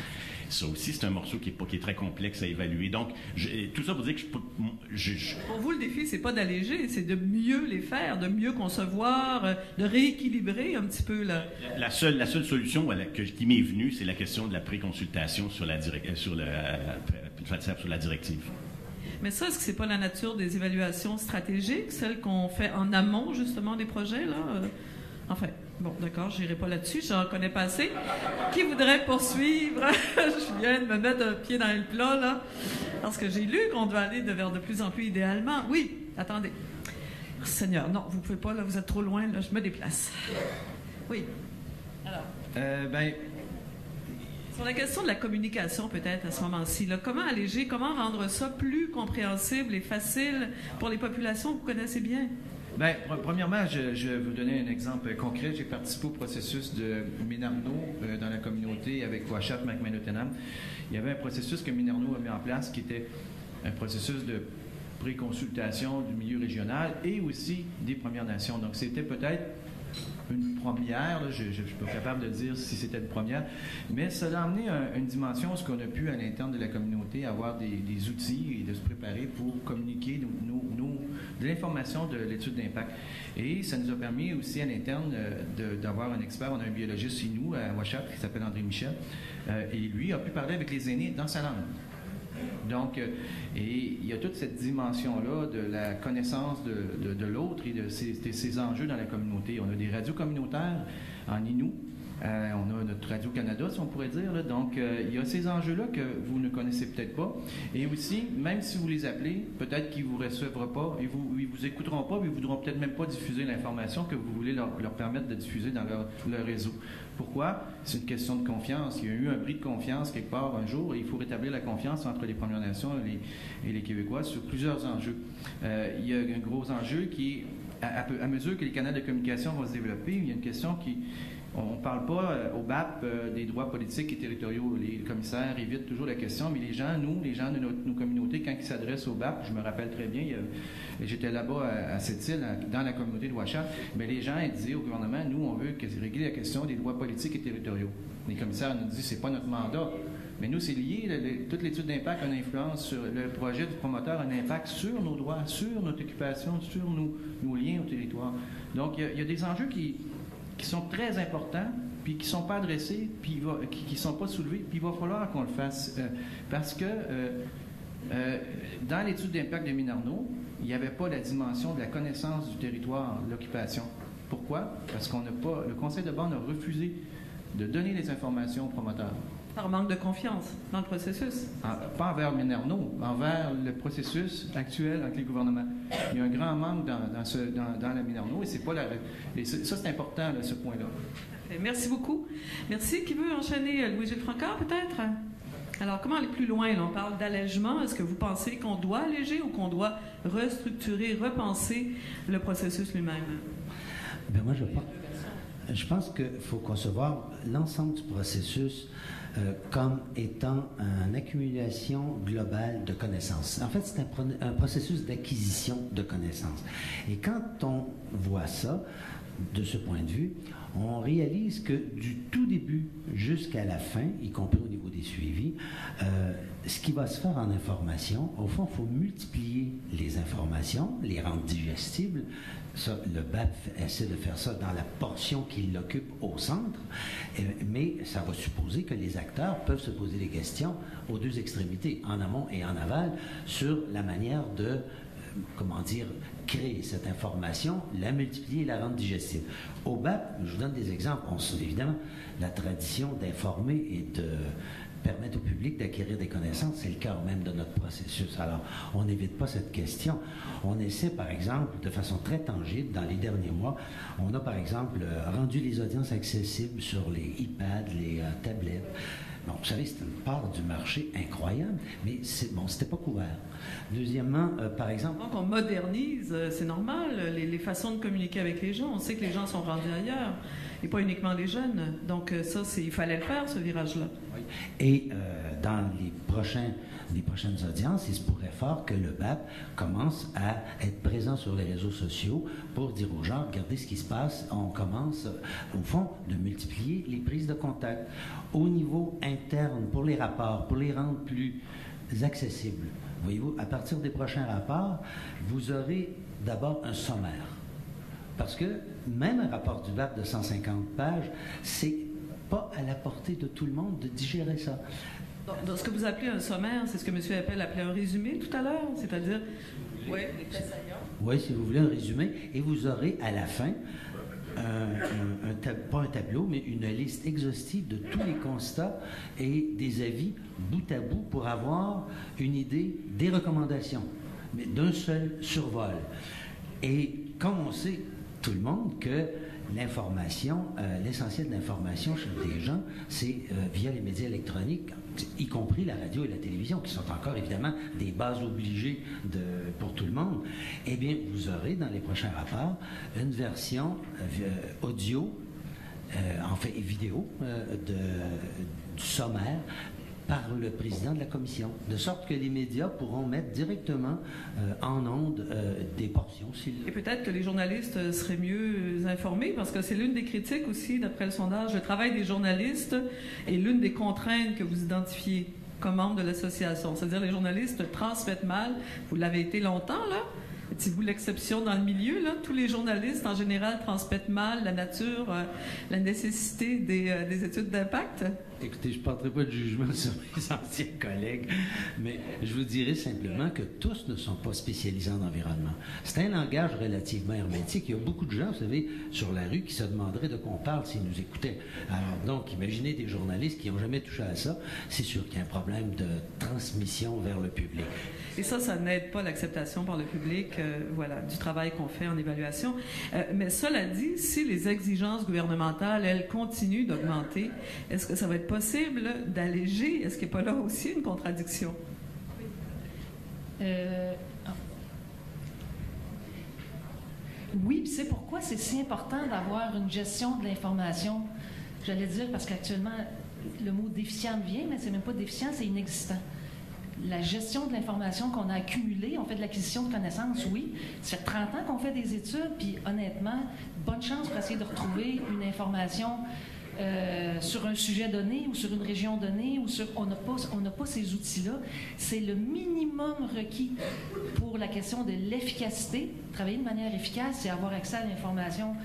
Ça aussi, c'est un morceau qui est très complexe à évaluer. Donc, tout ça pour dire que Pour vous, le défi, c'est pas d'alléger, c'est de mieux les faire, de mieux concevoir, de rééquilibrer un petit peu. La seule solution qui m'est venue, c'est la question de la préconsultation sur la directive. Mais ça, est-ce que c'est pas la nature des évaluations stratégiques, celles qu'on fait en amont, justement, des projets, là? Enfin, bon, d'accord, je n'irai pas là-dessus, j'en connais pas assez. Qui voudrait poursuivre? Je viens de me mettre un pied dans le plat, là, parce que j'ai lu qu'on doit aller vers de plus en plus idéalement. Oui, attendez. Seigneur, non, vous pouvez pas, là, vous êtes trop loin, là, je me déplace. Oui. Alors. Sur la question de la communication, peut-être, à ce moment-ci, là, comment alléger, comment rendre ça plus compréhensible et facile pour les populations que vous connaissez bien? Bien, premièrement, je vais vous donner un exemple concret. J'ai participé au processus de Minarno dans la communauté avec Ouachat, McMahon-Tennam. Il y avait un processus que Minarno a mis en place qui était un processus de pré-consultation du milieu régional et aussi des Premières Nations. Donc, c'était peut-être une première, là, je ne suis pas capable de dire si c'était une première, mais ça a amené une dimension, ce qu'on a pu à l'interne de la communauté, avoir des outils et de se préparer pour communiquer de l'information de l'étude d'impact. Et ça nous a permis aussi à l'interne d'avoir un expert, on a un biologiste chez nous, à Ouachat, qui s'appelle André Michel, et lui a pu parler avec les aînés dans sa langue. Donc, et il y a toute cette dimension-là de la connaissance de l'autre et de ses enjeux dans la communauté. On a des radios communautaires en Innu, on a notre Radio-Canada, si on pourrait dire. Là. Donc, il y a ces enjeux-là que vous ne connaissez peut-être pas. Et aussi, même si vous les appelez, peut-être qu'ils ne vous recevront pas, ils vous écouteront pas, mais ils ne voudront peut-être même pas diffuser l'information que vous voulez leur permettre de diffuser dans leur réseau. Pourquoi? C'est une question de confiance. Il y a eu un bris de confiance quelque part un jour et il faut rétablir la confiance entre les Premières Nations et les Québécois sur plusieurs enjeux. Il y a un gros enjeu qui est, à mesure que les canaux de communication vont se développer, il y a une question qui... On ne parle pas au BAP des droits politiques et territoriaux. Les commissaires évitent toujours la question, mais les gens de nos communautés, quand ils s'adressent au BAP, je me rappelle très bien, j'étais là-bas à cette île, dans la communauté de Ouachat, mais les gens disaient au gouvernement, nous, on veut régler la question des droits politiques et territoriaux. Les commissaires nous disent, c'est pas notre mandat. Mais nous, c'est lié. Toute l'étude d'impact a une influence sur le projet du promoteur, un impact sur nos droits, sur notre occupation, sur nos liens au territoire. Donc, il y a des enjeux qui sont très importants, puis qui ne sont pas adressés, puis qui ne sont pas soulevés, puis il va falloir qu'on le fasse. Parce que dans l'étude d'impact de Minarno, il n'y avait pas la dimension de la connaissance du territoire, de l'occupation. Pourquoi? Parce qu'on n'a pas... Le Conseil de bord a refusé de donner les informations aux promoteurs. Par manque de confiance dans le processus? Pas envers Minerno, envers le processus actuel avec les gouvernements. Il y a un grand manque dans la Minerno et c'est pas et ça, c'est important, là, ce point-là. Merci beaucoup. Merci. Qui veut enchaîner? Louis-Gilles Francard, peut-être? Alors, comment aller plus loin? Là? On parle d'allègement. Est-ce que vous pensez qu'on doit alléger ou qu'on doit restructurer, repenser le processus lui-même? Bien, moi, je pense qu'il faut concevoir l'ensemble du processus comme étant une accumulation globale de connaissances. En fait, c'est un processus d'acquisition de connaissances. Et quand on voit ça, de ce point de vue, on réalise que du tout début jusqu'à la fin, y compris au niveau des suivis, ce qui va se faire en information, au fond, il faut multiplier les informations, les rendre digestibles. Ça, le BAP essaie de faire ça dans la portion qu'il occupe au centre, mais ça va supposer que les acteurs peuvent se poser des questions aux deux extrémités, en amont et en aval, sur la manière de, créer cette information, la multiplier et la rendre digestible. Au BAP, je vous donne des exemples. Évidemment, la tradition d'informer et de permettre au public d'acquérir des connaissances, c'est le cœur même de notre processus. Alors, on n'évite pas cette question. On essaie, par exemple, de façon très tangible, dans les derniers mois, on a, par exemple, rendu les audiences accessibles sur les iPads, les tablettes. Bon, vous savez, c'est une part du marché incroyable, mais c'était pas couvert. Deuxièmement, par exemple... Donc, on modernise, c'est normal, les façons de communiquer avec les gens. On sait que les gens sont rendus ailleurs, et pas uniquement les jeunes. Donc, ça, il fallait le faire, ce virage-là. Oui. Et dans les prochaines audiences, il se pourrait fort que le BAP commence à être présent sur les réseaux sociaux pour dire aux gens, regardez ce qui se passe, on commence, au fond, de multiplier les prises de contact. Au niveau interne, pour les rapports, pour les rendre plus accessibles, voyez-vous, à partir des prochains rapports, vous aurez d'abord un sommaire. Parce que même un rapport du BAP de 150 pages, c'est pas à la portée de tout le monde de digérer ça. Donc, ce que vous appelez un sommaire, c'est ce que M. Appel appelait un résumé tout à l'heure, c'est-à-dire... Oui, oui, si vous voulez un résumé, et vous aurez à la fin, pas un tableau, mais une liste exhaustive de tous les constats et des avis bout à bout pour avoir une idée des recommandations, mais d'un seul survol. Et comme on sait, tout le monde, que l'information, l'essentiel de l'information chez les gens, c'est via les médias électroniques, y compris la radio et la télévision, qui sont encore évidemment des bases obligées pour tout le monde. Eh bien, vous aurez dans les prochains rapports une version audio, en fait vidéo, du sommaire par le président de la commission, de sorte que les médias pourront mettre directement en ondes des portions. Et peut-être que les journalistes seraient mieux informés, parce que c'est l'une des critiques aussi, d'après le sondage, le travail des journalistes est l'une des contraintes que vous identifiez comme membre de l'association. C'est-à-dire les journalistes transmettent mal. Vous l'avez été longtemps, là. Êtes-vous l'exception dans le milieu, là? Tous les journalistes, en général, transmettent mal la nature, la nécessité des études d'impact? Écoutez, je ne porterai pas de jugement sur mes anciens collègues, mais je vous dirais simplement que tous ne sont pas spécialisés en environnement. C'est un langage relativement hermétique. Il y a beaucoup de gens, vous savez, sur la rue qui se demanderaient de quoi on parle s'ils nous écoutaient. Alors donc, imaginez des journalistes qui n'ont jamais touché à ça. C'est sûr qu'il y a un problème de transmission vers le public. Et ça n'aide pas l'acceptation par le public du travail qu'on fait en évaluation. Mais cela dit, si les exigences gouvernementales, elles, continuent d'augmenter, est-ce que ça va être possible d'alléger? Est-ce qu'il n'y a pas là aussi une contradiction? Oui, puis c'est pourquoi c'est si important d'avoir une gestion de l'information. J'allais dire, parce qu'actuellement, le mot déficient vient, mais c'est même pas déficient, c'est inexistant. La gestion de l'information qu'on a accumulée, on fait de l'acquisition de connaissances, oui. Ça fait 30 ans qu'on fait des études, puis honnêtement, bonne chance pour essayer de retrouver une information sur un sujet donné ou sur une région donnée, ou sur on n'a pas ces outils-là. C'est le minimum requis pour la question de l'efficacité. Travailler de manière efficace, c'est avoir accès à l'information.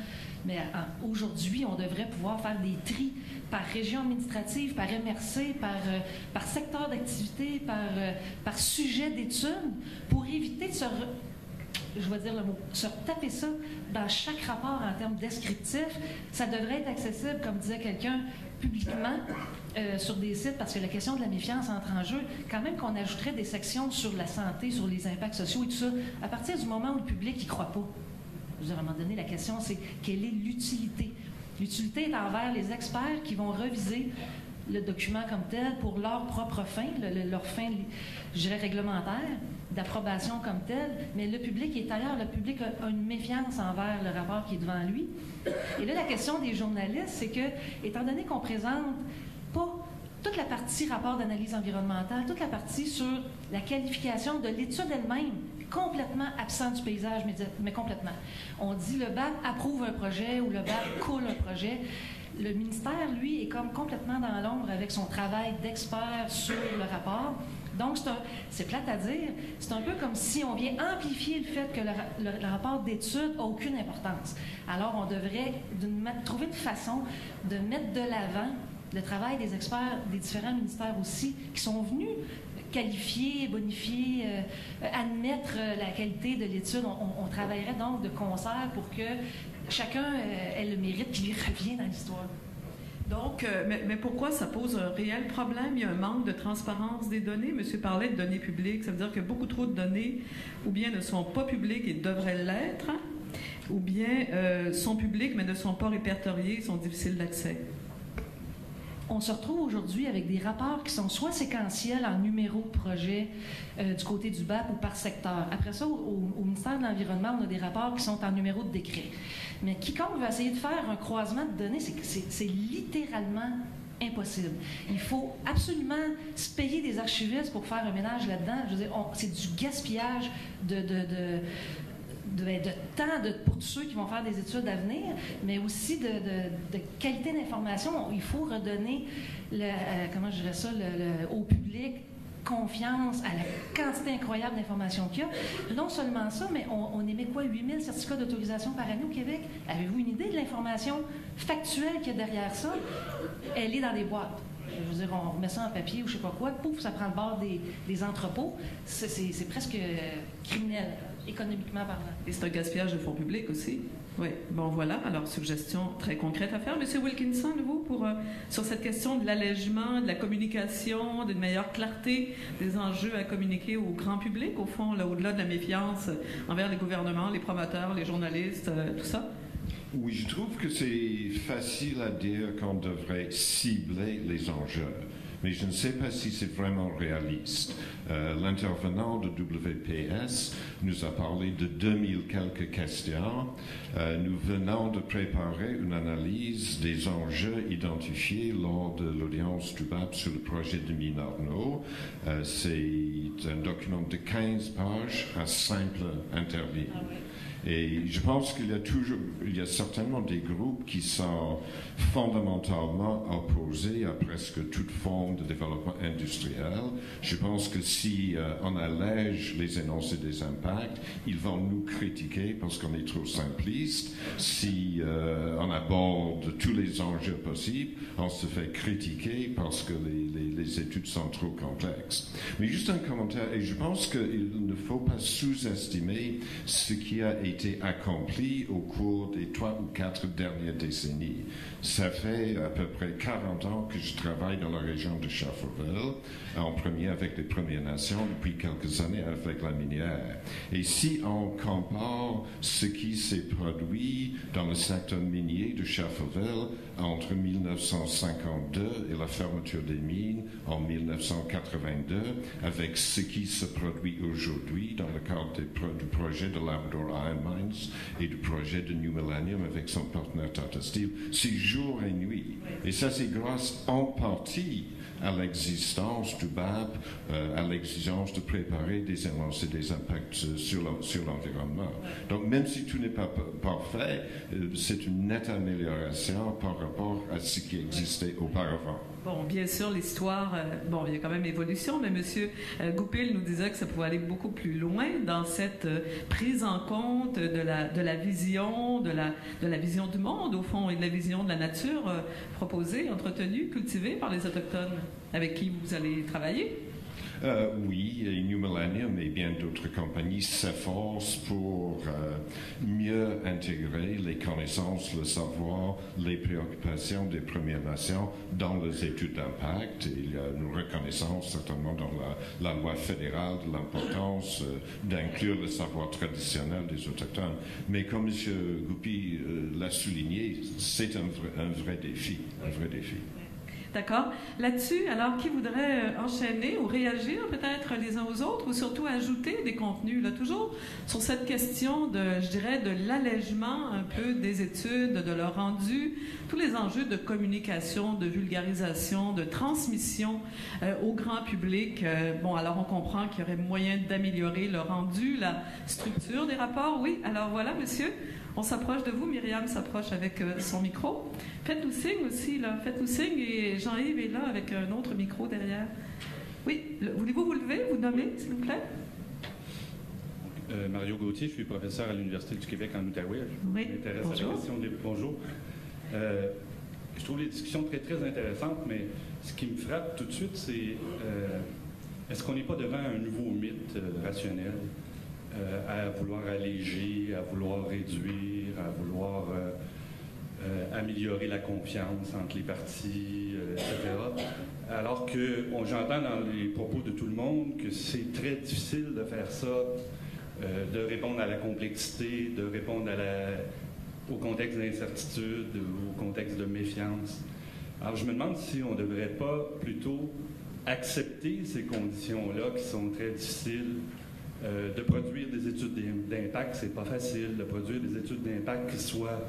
Mais aujourd'hui, on devrait pouvoir faire des tris par région administrative, par MRC, par secteur d'activité, par sujet d'études, pour éviter de je vais dire le mot, se taper ça dans chaque rapport en termes descriptifs, ça devrait être accessible, comme disait quelqu'un, publiquement sur des sites, parce que la question de la méfiance entre en jeu, quand même qu'on ajouterait des sections sur la santé, sur les impacts sociaux et tout ça, à partir du moment où le public n'y croit pas. Je veux dire, à un moment donné, la question, c'est quelle est l'utilité? L'utilité est envers les experts qui vont reviser le document comme tel pour leur propre fin, leur fin, je dirais, réglementaire, d'approbation comme tel, mais le public est ailleurs. Le public a une méfiance envers le rapport qui est devant lui. Et là, la question des journalistes, c'est que, étant donné qu'on présente pas toute la partie rapport d'analyse environnementale, toute la partie sur la qualification de l'étude elle-même, complètement absent du paysage, mais complètement. On dit le BAP approuve un projet ou le BAP coule un projet. Le ministère, lui, est comme complètement dans l'ombre avec son travail d'expert sur le rapport. Donc, c'est plate à dire, c'est un peu comme si on vient amplifier le fait que le rapport d'étude n'a aucune importance. Alors, on devrait trouver une façon de mettre de l'avant le travail des experts des différents ministères aussi, qui sont venus qualifier, bonifier, admettre la qualité de l'étude. On travaillerait donc de concert pour que chacun ait le mérite qui lui revient dans l'histoire. Donc, mais pourquoi ça pose un réel problème? Il y a un manque de transparence des données. Monsieur parlait de données publiques. Ça veut dire que beaucoup trop de données, ou bien ne sont pas publiques et devraient l'être, ou bien sont publiques mais ne sont pas répertoriées, sont difficiles d'accès. On se retrouve aujourd'hui avec des rapports qui sont soit séquentiels en numéros de projet du côté du BAP ou par secteur. Après ça, au ministère de l'Environnement, on a des rapports qui sont en numéros de décret. Mais quiconque veut essayer de faire un croisement de données, c'est littéralement impossible. Il faut absolument se payer des archivistes pour faire un ménage là-dedans. Je veux dire, c'est du gaspillage de temps pour tous ceux qui vont faire des études à venir, mais aussi de qualité d'information. Il faut redonner, comment je dirais ça, au public confiance à la quantité incroyable d'informations qu'il y a. Non seulement ça, mais on émet quoi? 8000 certificats d'autorisation par année au Québec? Avez-vous une idée de l'information factuelle qu'il y a derrière ça? Elle est dans des boîtes. Je veux dire, on met ça en papier ou je sais pas quoi, pouf, ça prend le bord des entrepôts. C'est presque criminel, économiquement parlant. Et c'est un gaspillage de fonds publics aussi. Oui, bon voilà, alors suggestion très concrète à faire. Monsieur Wilkinson, vous, sur cette question de l'allègement, de la communication, d'une meilleure clarté des enjeux à communiquer au grand public, au fond, là, au-delà de la méfiance envers les gouvernements, les promoteurs, les journalistes, tout ça? Oui, je trouve que c'est facile à dire qu'on devrait cibler les enjeux, mais je ne sais pas si c'est vraiment réaliste. L'intervenant de WPS nous a parlé de 2000 quelques questions. Nous venons de préparer une analyse des enjeux identifiés lors de l'audience du BAP sur le projet de mine Arnaud. C'est un document de 15 pages à simple interview. Et je pense qu'il y a certainement des groupes qui sont fondamentalement opposés à presque toute forme de développement industriel. Je pense que si on allège les énoncés des impacts, ils vont nous critiquer parce qu'on est trop simpliste. Si on aborde tous les enjeux possibles, on se fait critiquer parce que les études sont trop complexes. Mais juste un commentaire, et je pense qu'il ne faut pas sous-estimer ce qui a été accompli au cours des 3 ou 4 dernières décennies. Ça fait à peu près 40 ans que je travaille dans la région de Schefferville, en premier avec les Premières Nations, depuis quelques années avec la minière. Et si on compare ce qui s'est produit dans le secteur minier de Schefferville entre 1952 et la fermeture des mines en 1982, avec ce qui se produit aujourd'hui dans le cadre du projet de Labrador Iron Mines et du projet de New Millennium avec son partenaire Tata Steel, c'est jour et nuit. Et ça, c'est grâce en partie à l'existence du BAP, à l'exigence de préparer des énoncés des impacts sur l'environnement. Donc, même si tout n'est pas parfait, c'est une nette amélioration par rapport à ce qui existait auparavant. Bon, bien sûr, l'histoire, il y a quand même évolution, mais M. Goupil nous disait que ça pouvait aller beaucoup plus loin dans cette prise en compte de la vision, de la vision du monde, au fond, et de la vision de la nature proposée, entretenue, cultivée par les Autochtones, avec qui vous allez travailler. Oui, et New Millennium et bien d'autres compagnies s'efforcent pour mieux intégrer les connaissances, le savoir, les préoccupations des Premières Nations dans les études d'impact. Il y a une reconnaissance certainement dans la loi fédérale de l'importance d'inclure le savoir traditionnel des autochtones. Mais comme M. Goupy l'a souligné, c'est un vrai défi, un vrai défi. D'accord. Là-dessus, alors, qui voudrait enchaîner ou réagir peut-être les uns aux autres ou surtout ajouter des contenus, là, toujours sur cette question de, je dirais, de l'allègement un peu des études, de leur rendu, tous les enjeux de communication, de vulgarisation, de transmission au grand public. Bon, alors on comprend qu'il y aurait moyen d'améliorer le rendu, la structure des rapports. Oui, alors voilà, monsieur. On s'approche de vous, Myriam s'approche avec son micro. Faites-nous signe aussi, là. Faites-nous signe et Jean-Yves est là avec un autre micro derrière. Oui, voulez-vous vous lever, vous nommer, s'il vous plaît? Mario Gauthier, je suis professeur à l'Université du Québec en Outaouais. Oui, je m'intéresse à la question des... Bonjour. Je trouve les discussions très, très intéressantes, mais ce qui me frappe tout de suite, c'est est-ce qu'on n'est pas devant un nouveau mythe rationnel? À vouloir alléger, à vouloir réduire, à vouloir améliorer la confiance entre les partis, etc. Alors que j'entends dans les propos de tout le monde que c'est très difficile de faire ça, de répondre à la complexité, de répondre au contexte d'incertitude, au contexte de méfiance. Alors je me demande si on ne devrait pas plutôt accepter ces conditions-là qui sont très difficiles. De produire des études d'impact, c'est pas facile. De produire des études d'impact qui soient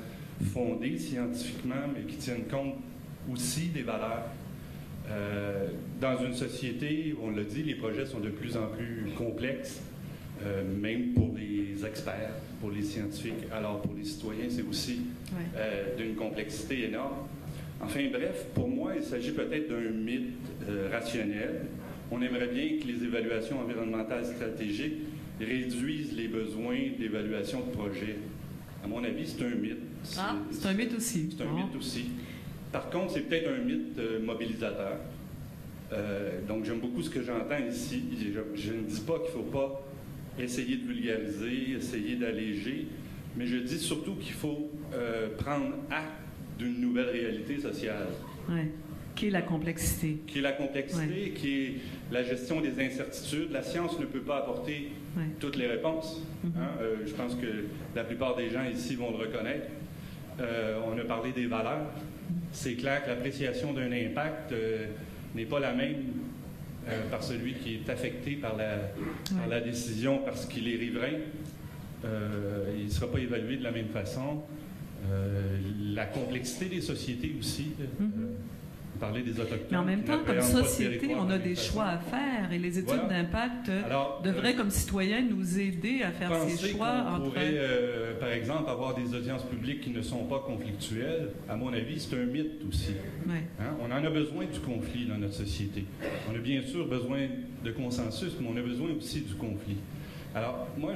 fondées scientifiquement, mais qui tiennent compte aussi des valeurs. Dans une société, on l'a dit, les projets sont de plus en plus complexes, même pour les experts, pour les scientifiques. Alors pour les citoyens, c'est aussi d'une complexité énorme. Enfin bref, pour moi, il s'agit peut-être d'un mythe rationnel. On aimerait bien que les évaluations environnementales stratégiques réduisent les besoins d'évaluation de projets. À mon avis, c'est un mythe. C'est un mythe aussi. C'est un mythe aussi. Par contre, c'est peut-être un mythe mobilisateur. Donc, j'aime beaucoup ce que j'entends ici. Je ne dis pas qu'il ne faut pas essayer de vulgariser, essayer d'alléger, mais je dis surtout qu'il faut prendre acte d'une nouvelle réalité sociale. Ouais. Qui est la complexité. Qui est la complexité, qui est la gestion des incertitudes. La science ne peut pas apporter toutes les réponses. Je pense que la plupart des gens ici vont le reconnaître. On a parlé des valeurs. C'est clair que l'appréciation d'un impact n'est pas la même par celui qui est affecté par la décision parce qu'il est riverain. Il ne sera pas évalué de la même façon. La complexité des sociétés aussi. Parler des Autochtones. Mais en même temps, comme société, on a des choix à faire et les études d'impact devraient, comme citoyens, nous aider à faire ces choix. On pourrait, par exemple, avoir des audiences publiques qui ne sont pas conflictuelles. À mon avis, c'est un mythe aussi. On en a besoin du conflit dans notre société. On a bien sûr besoin de consensus, mais on a besoin aussi du conflit. Alors, moi,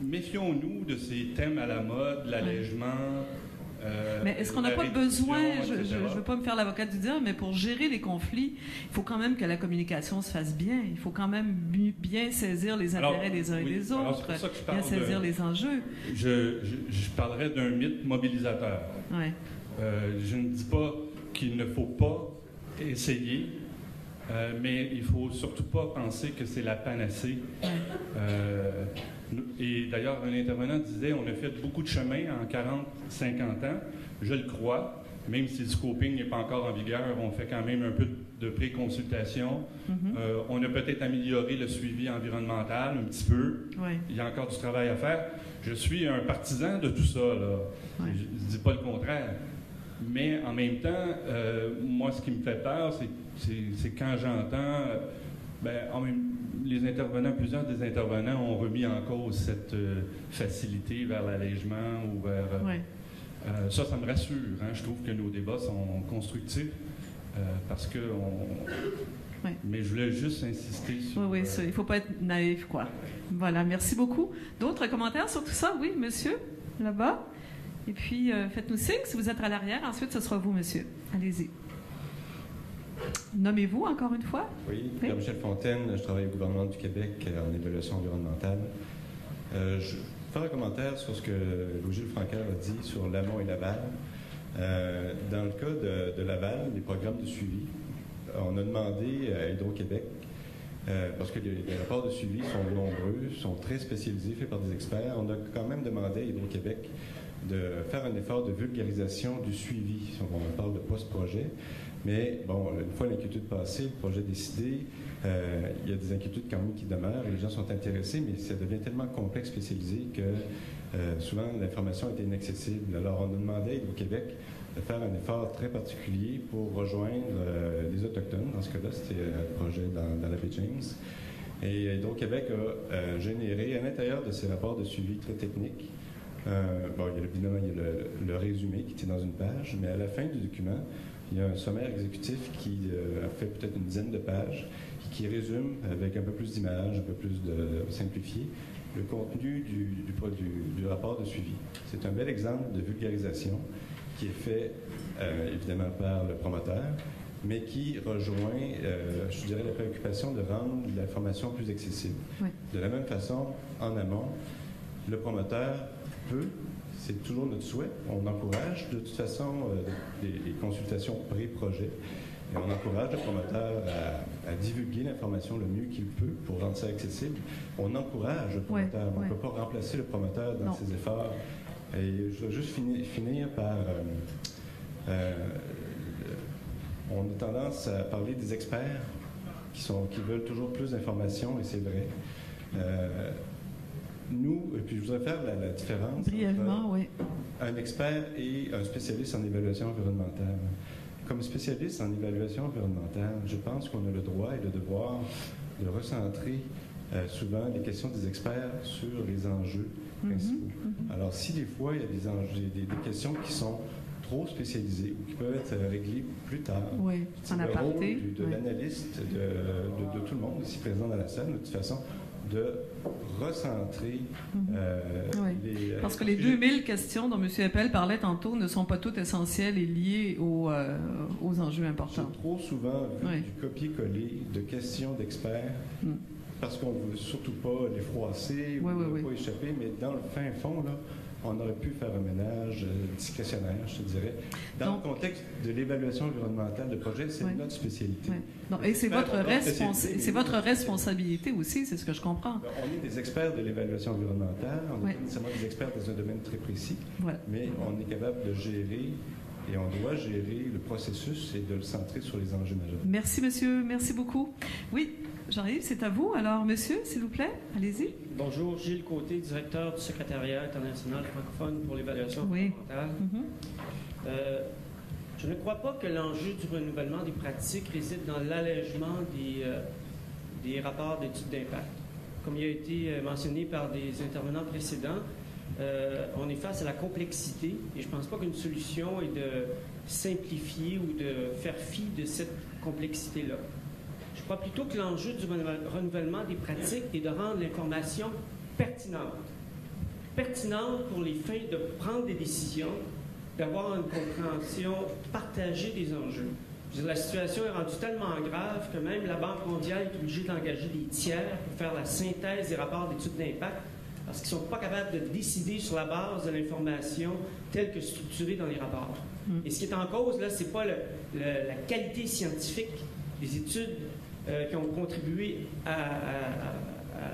méfions-nous de ces thèmes à la mode, l'allègement. Mais est-ce qu'on n'a pas besoin, je ne veux pas me faire l'avocat du diable, mais pour gérer les conflits, il faut quand même que la communication se fasse bien. Il faut quand même bien saisir les intérêts des uns et des autres, bien saisir les enjeux. Je parlerais d'un mythe mobilisateur. Je ne dis pas qu'il ne faut pas essayer, mais il ne faut surtout pas penser que c'est la panacée. Et d'ailleurs, un intervenant disait on a fait beaucoup de chemin en 40-50 ans. Je le crois, même si le scoping n'est pas encore en vigueur, on fait quand même un peu de pré-consultation. On a peut-être amélioré le suivi environnemental un petit peu. Il y a encore du travail à faire. Je suis un partisan de tout ça, là. Je ne dis pas le contraire. Mais en même temps, moi, ce qui me fait peur, c'est quand j'entends... plusieurs des intervenants ont remis en cause cette facilité vers l'allègement ou vers... ça me rassure. Je trouve que nos débats sont constructifs parce que... Mais je voulais juste insister sur... il ne faut pas être naïf, quoi. Voilà, merci beaucoup. D'autres commentaires sur tout ça? Oui, monsieur, là-bas. Et puis, faites-nous signe si vous êtes à l'arrière. Ensuite, ce sera vous, monsieur. Allez-y. Nommez-vous encore une fois? Oui, Pierre-Michel Fontaine, je travaille au gouvernement du Québec en évaluation environnementale. Je vais faire un commentaire sur ce que Louis-Gilles Francaire a dit sur l'amont et l'aval. Dans le cas de l'aval, les programmes de suivi, on a demandé à Hydro-Québec, parce que les rapports de suivi sont nombreux, sont très spécialisés, faits par des experts, on a quand même demandé à Hydro-Québec de faire un effort de vulgarisation du suivi. On parle de post-projet. Mais, bon, une fois l'inquiétude passée, le projet décidé, il y a des inquiétudes quand même qui demeurent, les gens sont intéressés, mais ça devient tellement complexe, spécialisé, que souvent l'information était inaccessible. Alors, on a demandé au Québec de faire un effort très particulier pour rejoindre les Autochtones. Dans ce cas-là, c'était un projet dans la baie James. Et Hydro-Québec a généré, à l'intérieur de ces rapports de suivi très techniques, bon, évidemment, il y a le résumé qui était dans une page, mais à la fin du document, il y a un sommaire exécutif qui a fait peut-être une dizaine de pages, qui résume avec un peu plus d'images, un peu plus de simplifié, le contenu du rapport de suivi. C'est un bel exemple de vulgarisation qui est fait évidemment par le promoteur, mais qui rejoint, je dirais, la préoccupation de rendre l'information plus accessible. Oui. De la même façon, en amont, le promoteur peut, c'est toujours notre souhait, on encourage de toute façon les consultations pré-projet, et on encourage le promoteur à divulguer l'information le mieux qu'il peut pour rendre ça accessible. On encourage le promoteur, on ne peut pas remplacer le promoteur dans ses efforts. Et je veux juste finir par... on a tendance à parler des experts qui veulent toujours plus d'informations, et c'est vrai. Nous, et puis je voudrais faire la différence brièvement, entre un expert et un spécialiste en évaluation environnementale. Comme spécialiste en évaluation environnementale, je pense qu'on a le droit et le devoir de recentrer souvent les questions des experts sur les enjeux principaux. Alors, si des fois, il y a des enjeux, des questions qui sont trop spécialisées ou qui peuvent être réglées plus tard, c'est le rôle de l'analyste, de tout le monde ici présent dans la salle, de toute façon, de recentrer les... Parce que les 2000 questions dont M. Eppel parlait tantôt ne sont pas toutes essentielles et liées aux enjeux importants. J'ai trop souvent vu du copier-coller de questions d'experts parce qu'on ne veut surtout pas les froisser ou ne veut pas échapper, mais dans le fin fond, là, on aurait pu faire un ménage discrétionnaire, je te dirais. Dans le contexte de l'évaluation environnementale de projet, c'est notre spécialité. Non, et c'est votre responsabilité aussi, c'est ce que je comprends. On est des experts de l'évaluation environnementale, on n'est pas nécessairement des experts dans un domaine très précis, mais on est capable de gérer et on doit gérer le processus et de le centrer sur les enjeux majeurs. Merci, monsieur. Merci beaucoup. Oui, Jean-Yves, c'est à vous. Alors, monsieur, s'il vous plaît, allez-y. Bonjour, Gilles Côté, directeur du secrétariat international francophone pour l'évaluation environnementale. Je ne crois pas que l'enjeu du renouvellement des pratiques réside dans l'allègement des rapports d'études d'impact. Comme il a été mentionné par des intervenants précédents, on est face à la complexité et je ne pense pas qu'une solution est de simplifier ou de faire fi de cette complexité-là. Je crois plutôt que l'enjeu du renouvellement des pratiques est de rendre l'information pertinente. Pertinente pour les fins de prendre des décisions, d'avoir une compréhension partagée des enjeux. Je veux dire, la situation est rendue tellement grave que même la Banque mondiale est obligée d'engager des tiers pour faire la synthèse des rapports d'études d'impact parce qu'ils ne sont pas capables de décider sur la base de l'information telle que structurée dans les rapports. Et ce qui est en cause, là, ce n'est pas la qualité scientifique des études qui ont contribué à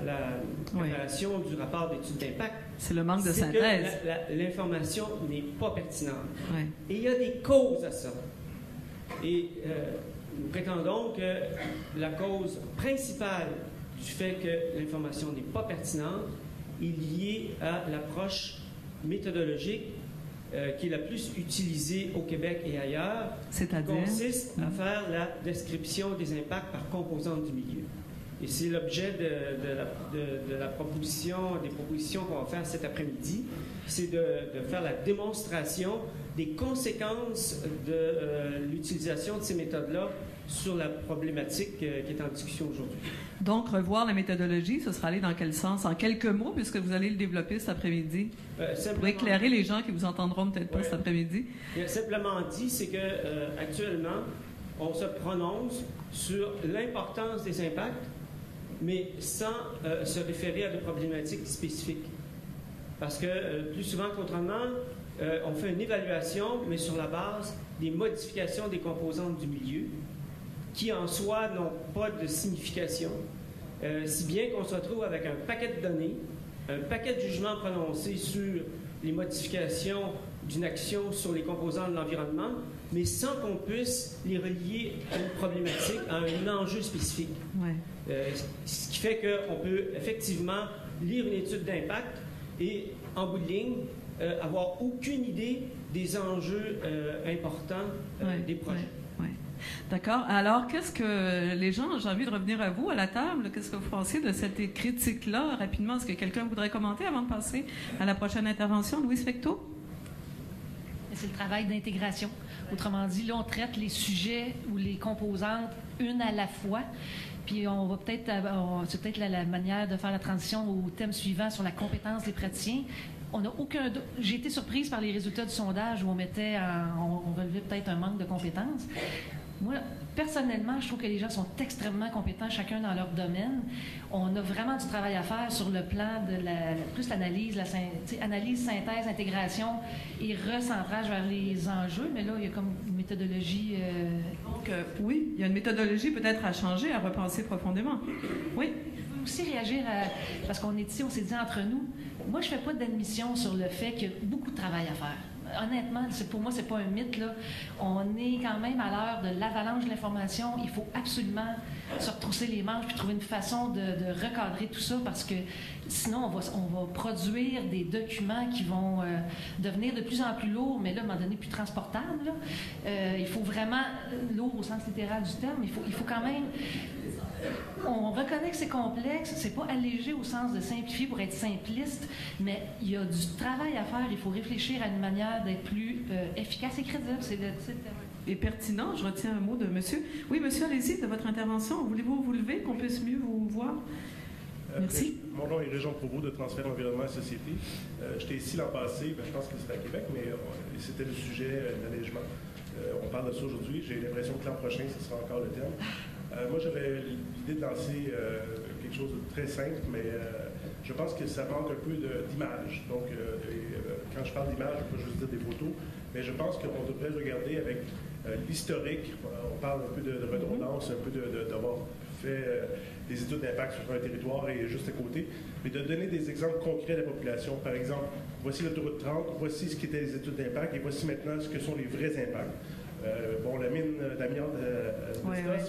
la préparation du rapport d'études d'impact. C'est le manque de synthèse. L'information n'est pas pertinente. Et il y a des causes à ça. Et nous prétendons que la cause principale du fait que l'information n'est pas pertinente est liée à l'approche méthodologique qui est la plus utilisée au Québec et ailleurs, c'est-à-dire qui consiste à faire la description des impacts par composante du milieu. Et c'est l'objet de la proposition, des propositions qu'on va faire cet après-midi, c'est de faire la démonstration des conséquences de l'utilisation de ces méthodes-là sur la problématique qui est en discussion aujourd'hui. Donc, revoir la méthodologie, ce sera aller dans quel sens? En quelques mots, puisque vous allez le développer cet après-midi, pour éclairer les gens qui vous entendront peut-être pas cet après-midi. Simplement dit, c'est que actuellement, on se prononce sur l'importance des impacts, mais sans se référer à des problématiques spécifiques. Parce que plus souvent qu'autrement, on fait une évaluation, mais sur la base des modifications des composantes du milieu, qui en soi n'ont pas de signification, si bien qu'on se retrouve avec un paquet de données, un paquet de jugements prononcés sur les modifications d'une action sur les composants de l'environnement, mais sans qu'on puisse les relier à une problématique, à un enjeu spécifique. Ouais. Ce qui fait qu'on peut effectivement lire une étude d'impact et, en bout de ligne, avoir aucune idée des enjeux importants des projets. Ouais. D'accord. Alors, qu'est-ce que les gens, j'ai envie de revenir à vous, à la table, qu'est-ce que vous pensez de cette critique-là, rapidement? Est-ce que quelqu'un voudrait commenter avant de passer à la prochaine intervention? Louise Fecteau? C'est le travail d'intégration. Autrement dit, là, on traite les sujets ou les composantes une à la fois. Puis on va peut-être, c'est peut-être la manière de faire la transition au thème suivant sur la compétence des praticiens. On n'a aucun. J'ai été surprise par les résultats du sondage où on relevait peut-être un manque de compétences. Moi, personnellement, je trouve que les gens sont extrêmement compétents, chacun dans leur domaine. On a vraiment du travail à faire sur le plan de plus l'analyse, analyse, synthèse, intégration et recentrage vers les enjeux. Mais là, il y a comme une méthodologie. Donc, oui, il y a une méthodologie peut-être à changer, à repenser profondément. Oui. Je veux aussi réagir parce qu'on est ici, on s'est dit entre nous. Moi, je ne fais pas d'admission sur le fait qu'il y a beaucoup de travail à faire. Honnêtement, pour moi, c'est pas un mythe, là. On est quand même à l'heure de l'avalanche de l'information. Il faut absolument se retrousser les manches puis trouver une façon de recadrer tout ça parce que sinon, on va produire des documents qui vont devenir de plus en plus lourds, mais là, à un moment donné, plus transportables. Là. Il faut vraiment, lourd au sens littéral du terme, il faut quand même... On reconnaît que c'est complexe, c'est pas allégé au sens de simplifier pour être simpliste, mais il y a du travail à faire, il faut réfléchir à une manière d'être plus efficace et crédible. Et pertinent, je retiens un mot de monsieur. Oui, monsieur, allez-y, de votre intervention. Voulez-vous vous lever, qu'on puisse mieux vous voir? Merci. Mon nom est Régent Provost de Transfert Environnement et Société. J'étais ici l'an passé, je pense que c'était à Québec, mais c'était le sujet d'allègement. On parle de ça aujourd'hui. J'ai l'impression que l'an prochain, ce sera encore le terme. Moi, j'avais l'idée de lancer quelque chose de très simple, mais je pense que ça manque un peu d'image. Donc, quand je parle d'image, je ne veux pas juste dire des photos, mais je pense qu'on devrait regarder avec l'historique. On parle un peu de redondance, un peu d'avoir fait des études d'impact sur un territoire et juste à côté, mais de donner des exemples concrets de la population. Par exemple, voici l'autoroute 30, voici ce qu'étaient les études d'impact et voici maintenant ce que sont les vrais impacts. La mine d'amiante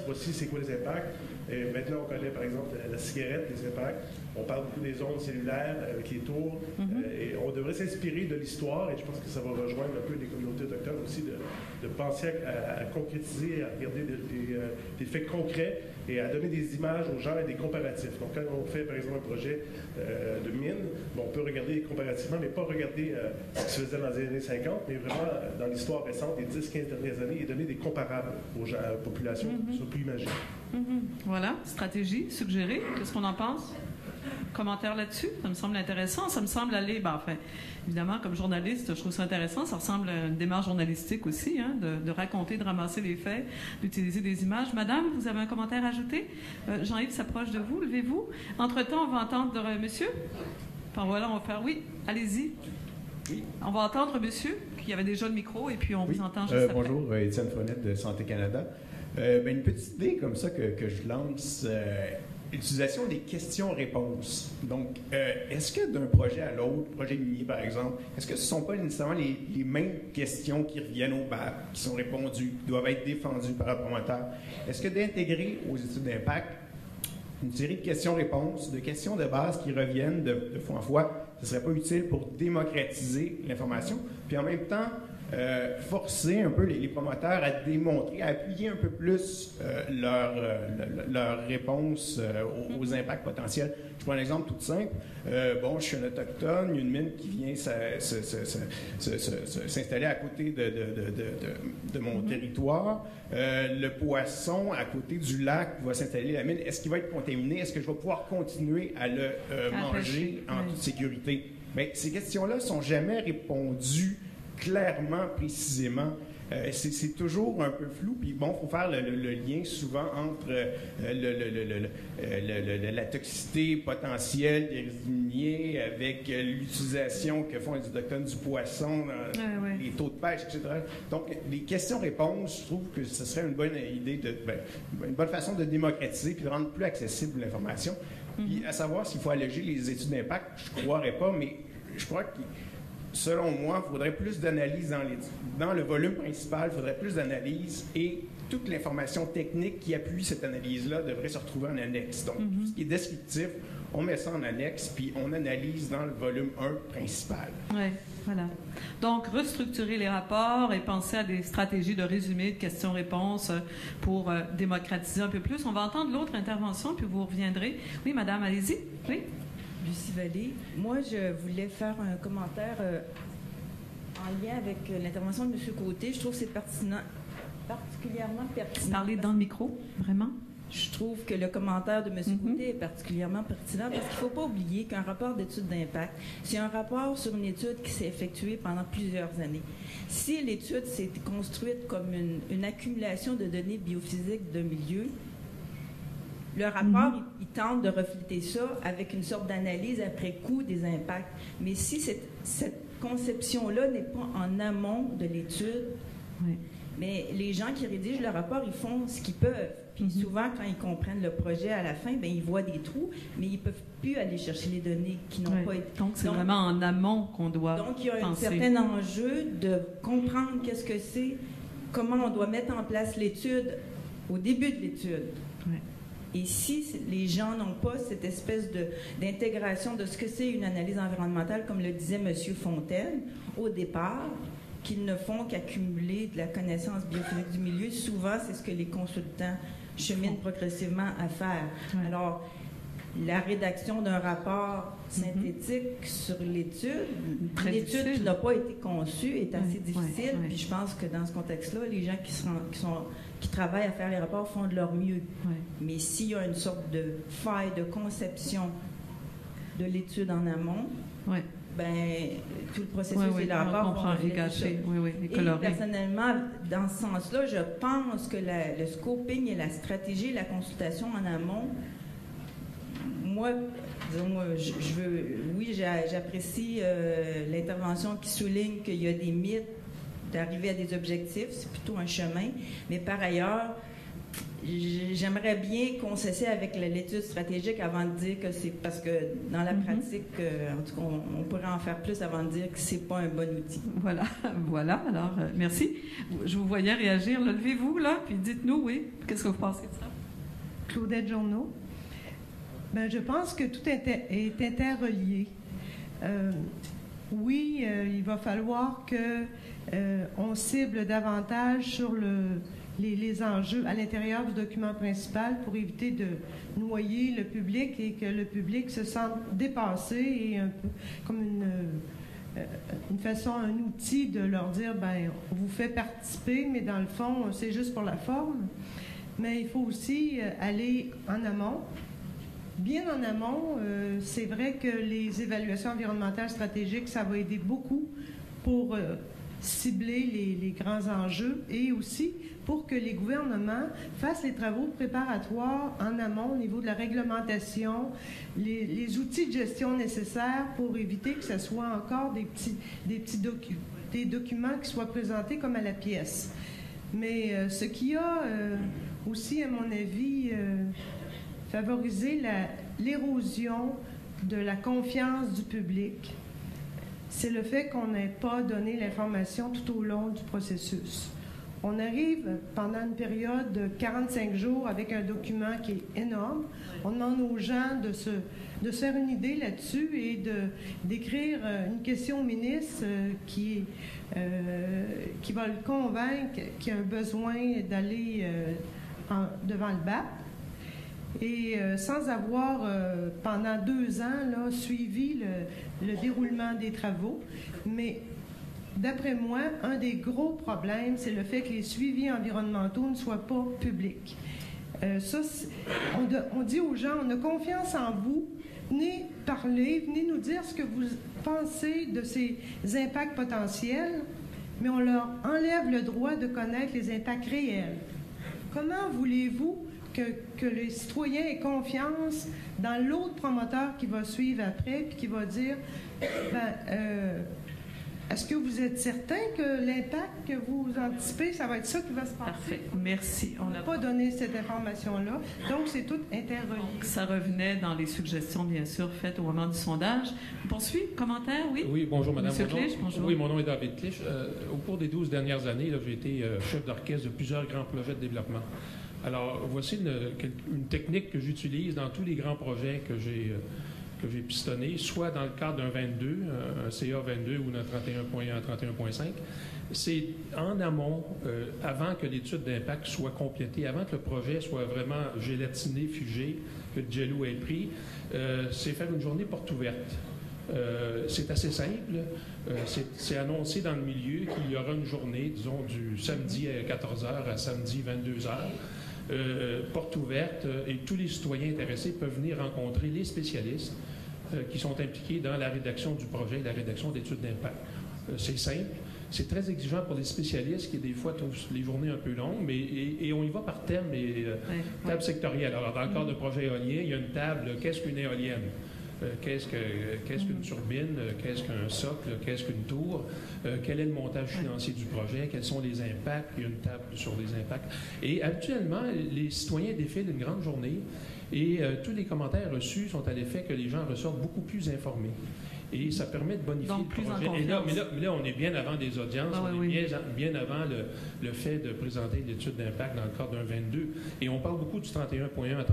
voici c'est quoi les impacts. Et maintenant, on connaît par exemple la cigarette, les impacts. On parle beaucoup des ondes cellulaires avec les tours. Et on devrait s'inspirer de l'histoire, et je pense que ça va rejoindre un peu les communautés autochtones aussi, de penser à concrétiser, à regarder des faits concrets et à donner des images aux gens et des comparatifs. Donc, quand on fait par exemple un projet de mine, on peut regarder comparativement, mais pas regarder ce qui se faisait dans les années 50, mais vraiment dans l'histoire récente, les 10-15 dernières années, et donner des comparables aux gens, à la population, qui soient plus imagées. Voilà, stratégie suggérée. Qu'est-ce qu'on en pense? Commentaire là-dessus? Ça me semble intéressant. Ça me semble aller, évidemment, comme journaliste, je trouve ça intéressant. Ça ressemble à une démarche journalistique aussi, hein, de raconter, de ramasser les faits, d'utiliser des images. Madame, vous avez un commentaire à ajouter? Jean-Yves s'approche de vous. Levez-vous. Entre-temps, on va entendre monsieur. Enfin, voilà, on va faire oui. Allez-y. Oui. On va entendre monsieur, qui avait déjà le micro, et puis on vous entend juste après. Bonjour, Étienne Fonette de Santé Canada. Une petite idée comme ça que je lance, l'utilisation des questions-réponses. Donc, est-ce que d'un projet à l'autre, projet minier par exemple, est-ce que ce ne sont pas nécessairement les mêmes questions qui reviennent au BAP, qui sont répondues, qui doivent être défendues par le promoteur? Est-ce que d'intégrer aux études d'impact une série de questions-réponses, de questions de base qui reviennent de fois en fois, ce ne serait pas utile pour démocratiser l'information, puis en même temps, forcer un peu les promoteurs à démontrer, à appuyer un peu plus leur réponse aux impacts potentiels. Je prends un exemple tout simple. Je suis un autochtone, il y a une mine qui vient s'installer à côté de mon territoire. Le poisson à côté du lac va s'installer la mine. Est-ce qu'il va être contaminé? Est-ce que je vais pouvoir continuer à le manger en toute sécurité? Bien, ces questions-là ne sont jamais répondues clairement, précisément c'est toujours un peu flou. Puis bon, il faut faire le lien souvent entre la toxicité potentielle des résidus miniers avec l'utilisation que font les autochtones du poisson, les taux de pêche, etc. Donc, les questions-réponses, je trouve que ce serait une bonne idée, une bonne façon de démocratiser puis de rendre plus accessible l'information. Puis à savoir s'il faut alléger les études d'impact, je ne croirais pas, mais je crois que selon moi, il faudrait plus d'analyse dans le volume principal, il faudrait plus d'analyse et toute l'information technique qui appuie cette analyse-là devrait se retrouver en annexe. Donc, tout ce qui est descriptif, on met ça en annexe, puis on analyse dans le volume 1 principal. Oui, voilà. Donc, restructurer les rapports et penser à des stratégies de résumé, de questions-réponses pour démocratiser un peu plus. On va entendre l'autre intervention, puis vous reviendrez. Oui, madame, allez-y. Oui. Lucie Vallée. Moi, je voulais faire un commentaire en lien avec l'intervention de M. Côté. Je trouve que c'est particulièrement pertinent. Parlez dans le micro, vraiment. Je trouve que le commentaire de M. Côté est particulièrement pertinent parce qu'il ne faut pas oublier qu'un rapport d'étude d'impact, c'est un rapport sur une étude qui s'est effectuée pendant plusieurs années. Si l'étude s'est construite comme une accumulation de données biophysiques de milieu, le rapport, il tente de refléter ça avec une sorte d'analyse après coup des impacts. Mais si cette conception-là n'est pas en amont de l'étude, mais les gens qui rédigent le rapport, ils font ce qu'ils peuvent. Puis souvent, quand ils comprennent le projet à la fin, bien, ils voient des trous, mais ils ne peuvent plus aller chercher les données qui n'ont pas été... Donc, c'est vraiment en amont qu'on doit penser. Donc, il y a un certain enjeu de comprendre qu'est-ce que c'est, comment on doit mettre en place l'étude au début de l'étude. Et si les gens n'ont pas cette espèce d'intégration de ce que c'est une analyse environnementale, comme le disait M. Fontaine, au départ, qu'ils ne font qu'accumuler de la connaissance biophysique du milieu, souvent, c'est ce que les consultants cheminent progressivement à faire. Alors, la rédaction d'un rapport synthétique sur l'étude qui n'a pas été conçue est assez difficile. Puis je pense que dans ce contexte-là, les gens qui travaillent à faire les rapports font de leur mieux. Mais s'il y a une sorte de faille de conception de l'étude en amont, ben, tout le processus et le rapport vont est gâché. Et personnellement, dans ce sens-là, je pense que le scoping et la stratégie, la consultation en amont, moi, j'apprécie l'intervention qui souligne qu'il y a des mythes d'arriver à des objectifs, c'est plutôt un chemin, mais par ailleurs, j'aimerais bien qu'on s'essaie avec l'étude stratégique avant de dire que c'est parce que dans la pratique, en tout cas, on pourrait en faire plus avant de dire que c'est pas un bon outil. Voilà. Alors, merci. Je vous voyais réagir. Levez-vous, là, puis dites-nous, qu'est-ce que vous pensez de ça? Claudette Journeau. Ben, je pense que tout est interrelié. Il va falloir qu'on cible davantage sur les enjeux à l'intérieur du document principal pour éviter de noyer le public et que le public se sente dépassé et un peu comme une façon, un outil de leur dire, ben, on vous fait participer, mais dans le fond, c'est juste pour la forme. Mais il faut aussi aller en amont. Bien en amont, c'est vrai que les évaluations environnementales stratégiques, ça va aider beaucoup pour cibler les grands enjeux et aussi pour que les gouvernements fassent les travaux préparatoires en amont au niveau de la réglementation, les outils de gestion nécessaires pour éviter que ce soit encore des documents qui soient présentés comme à la pièce. Mais ce qui a aussi, à mon avis, favorisé l'érosion de la confiance du public, c'est le fait qu'on n'ait pas donné l'information tout au long du processus. On arrive pendant une période de 45 jours avec un document qui est énorme. On demande aux gens de se faire une idée là-dessus et d'écrire une question au ministre qui va le convaincre qu'il y a un besoin d'aller devant le BAP. Et sans avoir, pendant 2 ans, là, suivi le déroulement des travaux. Mais d'après moi, un des gros problèmes, c'est le fait que les suivis environnementaux ne soient pas publics. On dit aux gens, on a confiance en vous, venez parler, venez nous dire ce que vous pensez de ces impacts potentiels, mais on leur enlève le droit de connaître les impacts réels. Comment voulez-vous que les citoyens aient confiance dans l'autre promoteur qui va suivre après puis qui va dire est-ce que vous êtes certain que l'impact que vous anticipez, ça va être ça qui va se passer? Parfait. Merci. On n'a pas donné cette information-là. Donc, c'est tout interrelié. Ça revenait dans les suggestions, bien sûr, faites au moment du sondage. On poursuit? Commentaire? Oui? Oui, bonjour, madame. Monsieur Clich, bonjour. Oui, mon nom est David Clich. Au cours des 12 dernières années, j'ai été chef d'orchestre de plusieurs grands projets de développement. Alors, voici une technique que j'utilise dans tous les grands projets que j'ai pistonné, soit dans le cadre d'un 22, un CA 22 ou d'un 31.1, 31.5. C'est en amont, avant que l'étude d'impact soit complétée, avant que le projet soit vraiment gélatiné, figé, que le jello ait pris, c'est faire une journée porte ouverte. C'est assez simple. C'est annoncé dans le milieu qu'il y aura une journée, disons, du samedi à 14h à samedi 22h. Porte ouverte et tous les citoyens intéressés peuvent venir rencontrer les spécialistes qui sont impliqués dans la rédaction du projet, la rédaction d'études d'impact. C'est simple, c'est très exigeant pour les spécialistes qui des fois trouvent les journées un peu longues, mais et on y va par thème et table sectorielle. Alors dans le cadre de projet éolien, il y a une table, qu'est-ce qu'une éolienne? Qu'est-ce qu'une turbine, qu'est-ce qu'un socle, qu'est-ce qu'une tour, quel est le montage financier du projet, quels sont les impacts, il y a une table sur les impacts. Et actuellement, les citoyens défilent une grande journée et tous les commentaires reçus sont à l'effet que les gens ressortent beaucoup plus informés. Et ça permet de bonifier le projet. Et là, mais là, on est bien avant des audiences, on est bien avant le fait de présenter l'étude d'impact dans le cadre d'un 22. Et on parle beaucoup du 31.1 à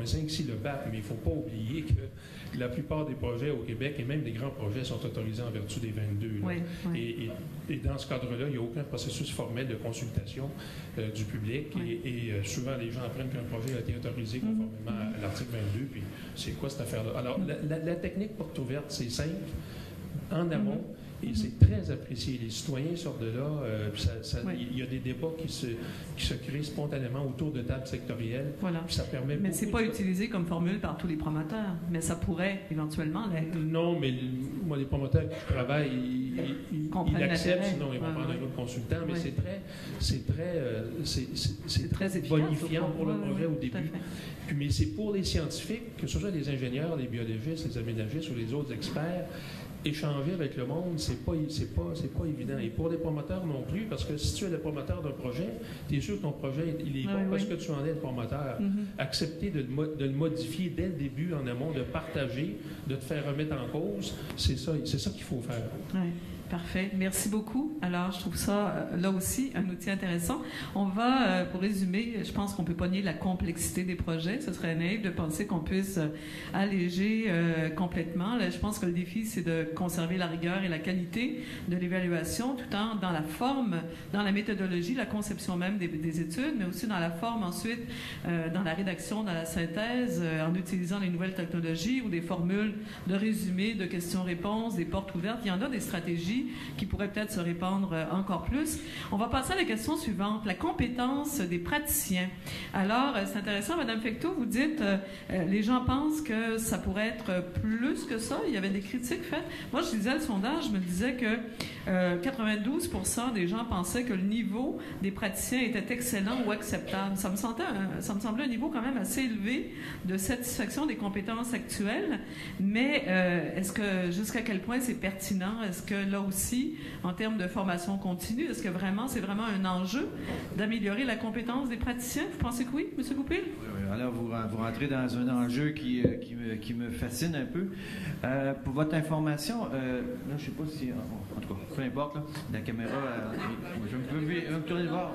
31.5, ici le BAP, mais il ne faut pas oublier que la plupart des projets au Québec, et même des grands projets, sont autorisés en vertu des 22. Et dans ce cadre-là, il n'y a aucun processus formel de consultation du public. Et souvent, les gens apprennent qu'un projet a été autorisé conformément à l'article 22. Puis, c'est quoi cette affaire-là? Alors, la technique porte ouverte, c'est simple, en amont, et c'est très apprécié. Les citoyens sortent de là, il y a des débats qui se créent spontanément autour de tables sectorielles. Voilà. Puis ça permet mais c'est pas utilisé comme formule par tous les promoteurs, mais ça pourrait éventuellement l'être. Non, mais moi, les promoteurs qui travaillent, ils acceptent, sinon ils vont prendre un autre consultant, mais c'est très bonifiant pour le projet au début. Puis, mais c'est pour les scientifiques, que ce soit les ingénieurs, les biologistes, les aménagistes ou les autres experts, échanger avec le monde, c'est pas évident. Et pour les promoteurs non plus, parce que si tu es le promoteur d'un projet, tu es sûr que ton projet, il est bon parce que tu en es le promoteur. Accepter de le modifier dès le début, en amont, de partager, de te faire remettre en cause, c'est ça qu'il faut faire. Oui. Parfait. Merci beaucoup. Alors, je trouve ça, là aussi, un outil intéressant. On va, pour résumer, je pense qu'on peut pas nier la complexité des projets. Ce serait naïf de penser qu'on puisse alléger complètement. Là, je pense que le défi, c'est de conserver la rigueur et la qualité de l'évaluation, tout en dans la forme, dans la méthodologie, la conception même des études, mais aussi dans la forme ensuite, dans la rédaction, dans la synthèse, en utilisant les nouvelles technologies ou des formules de résumé, de questions-réponses, des portes ouvertes. Il y en a des stratégies qui pourrait peut-être se répandre encore plus. On va passer à la question suivante, la compétence des praticiens. Alors, c'est intéressant, Mme Fecteau, vous dites, les gens pensent que ça pourrait être plus que ça. Il y avait des critiques faites. Moi, je lisais le sondage, je me disais que 92% des gens pensaient que le niveau des praticiens était excellent ou acceptable. Ça me semblait un niveau quand même assez élevé de satisfaction des compétences actuelles, mais est-ce que jusqu'à quel point c'est pertinent? Est-ce que là aussi, en termes de formation continue, est-ce que c'est vraiment un enjeu d'améliorer la compétence des praticiens? Vous pensez que oui, M. Goupil? Oui. Alors, vous rentrez dans un enjeu qui me fascine un peu. Pour votre information, là, je ne sais pas si... En tout cas, peu importe, là, la caméra... je vais me tourner le bord.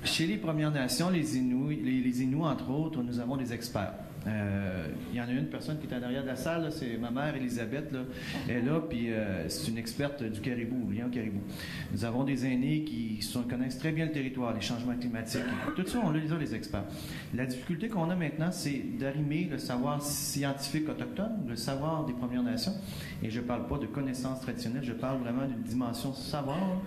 Chez les Premières Nations, les Inuits, entre autres, nous avons des experts. Il y en a une personne qui est en arrière de la salle, là, c'est ma mère, Elisabeth, là. Elle est là, puis c'est une experte du caribou, lien au caribou. Nous avons des aînés qui connaissent très bien le territoire, les changements climatiques. Tout ça, on les experts. La difficulté qu'on a maintenant, c'est d'arrimer le savoir scientifique autochtone, le savoir des Premières Nations. Et je ne parle pas de connaissances traditionnelles, je parle vraiment d'une dimension savoir.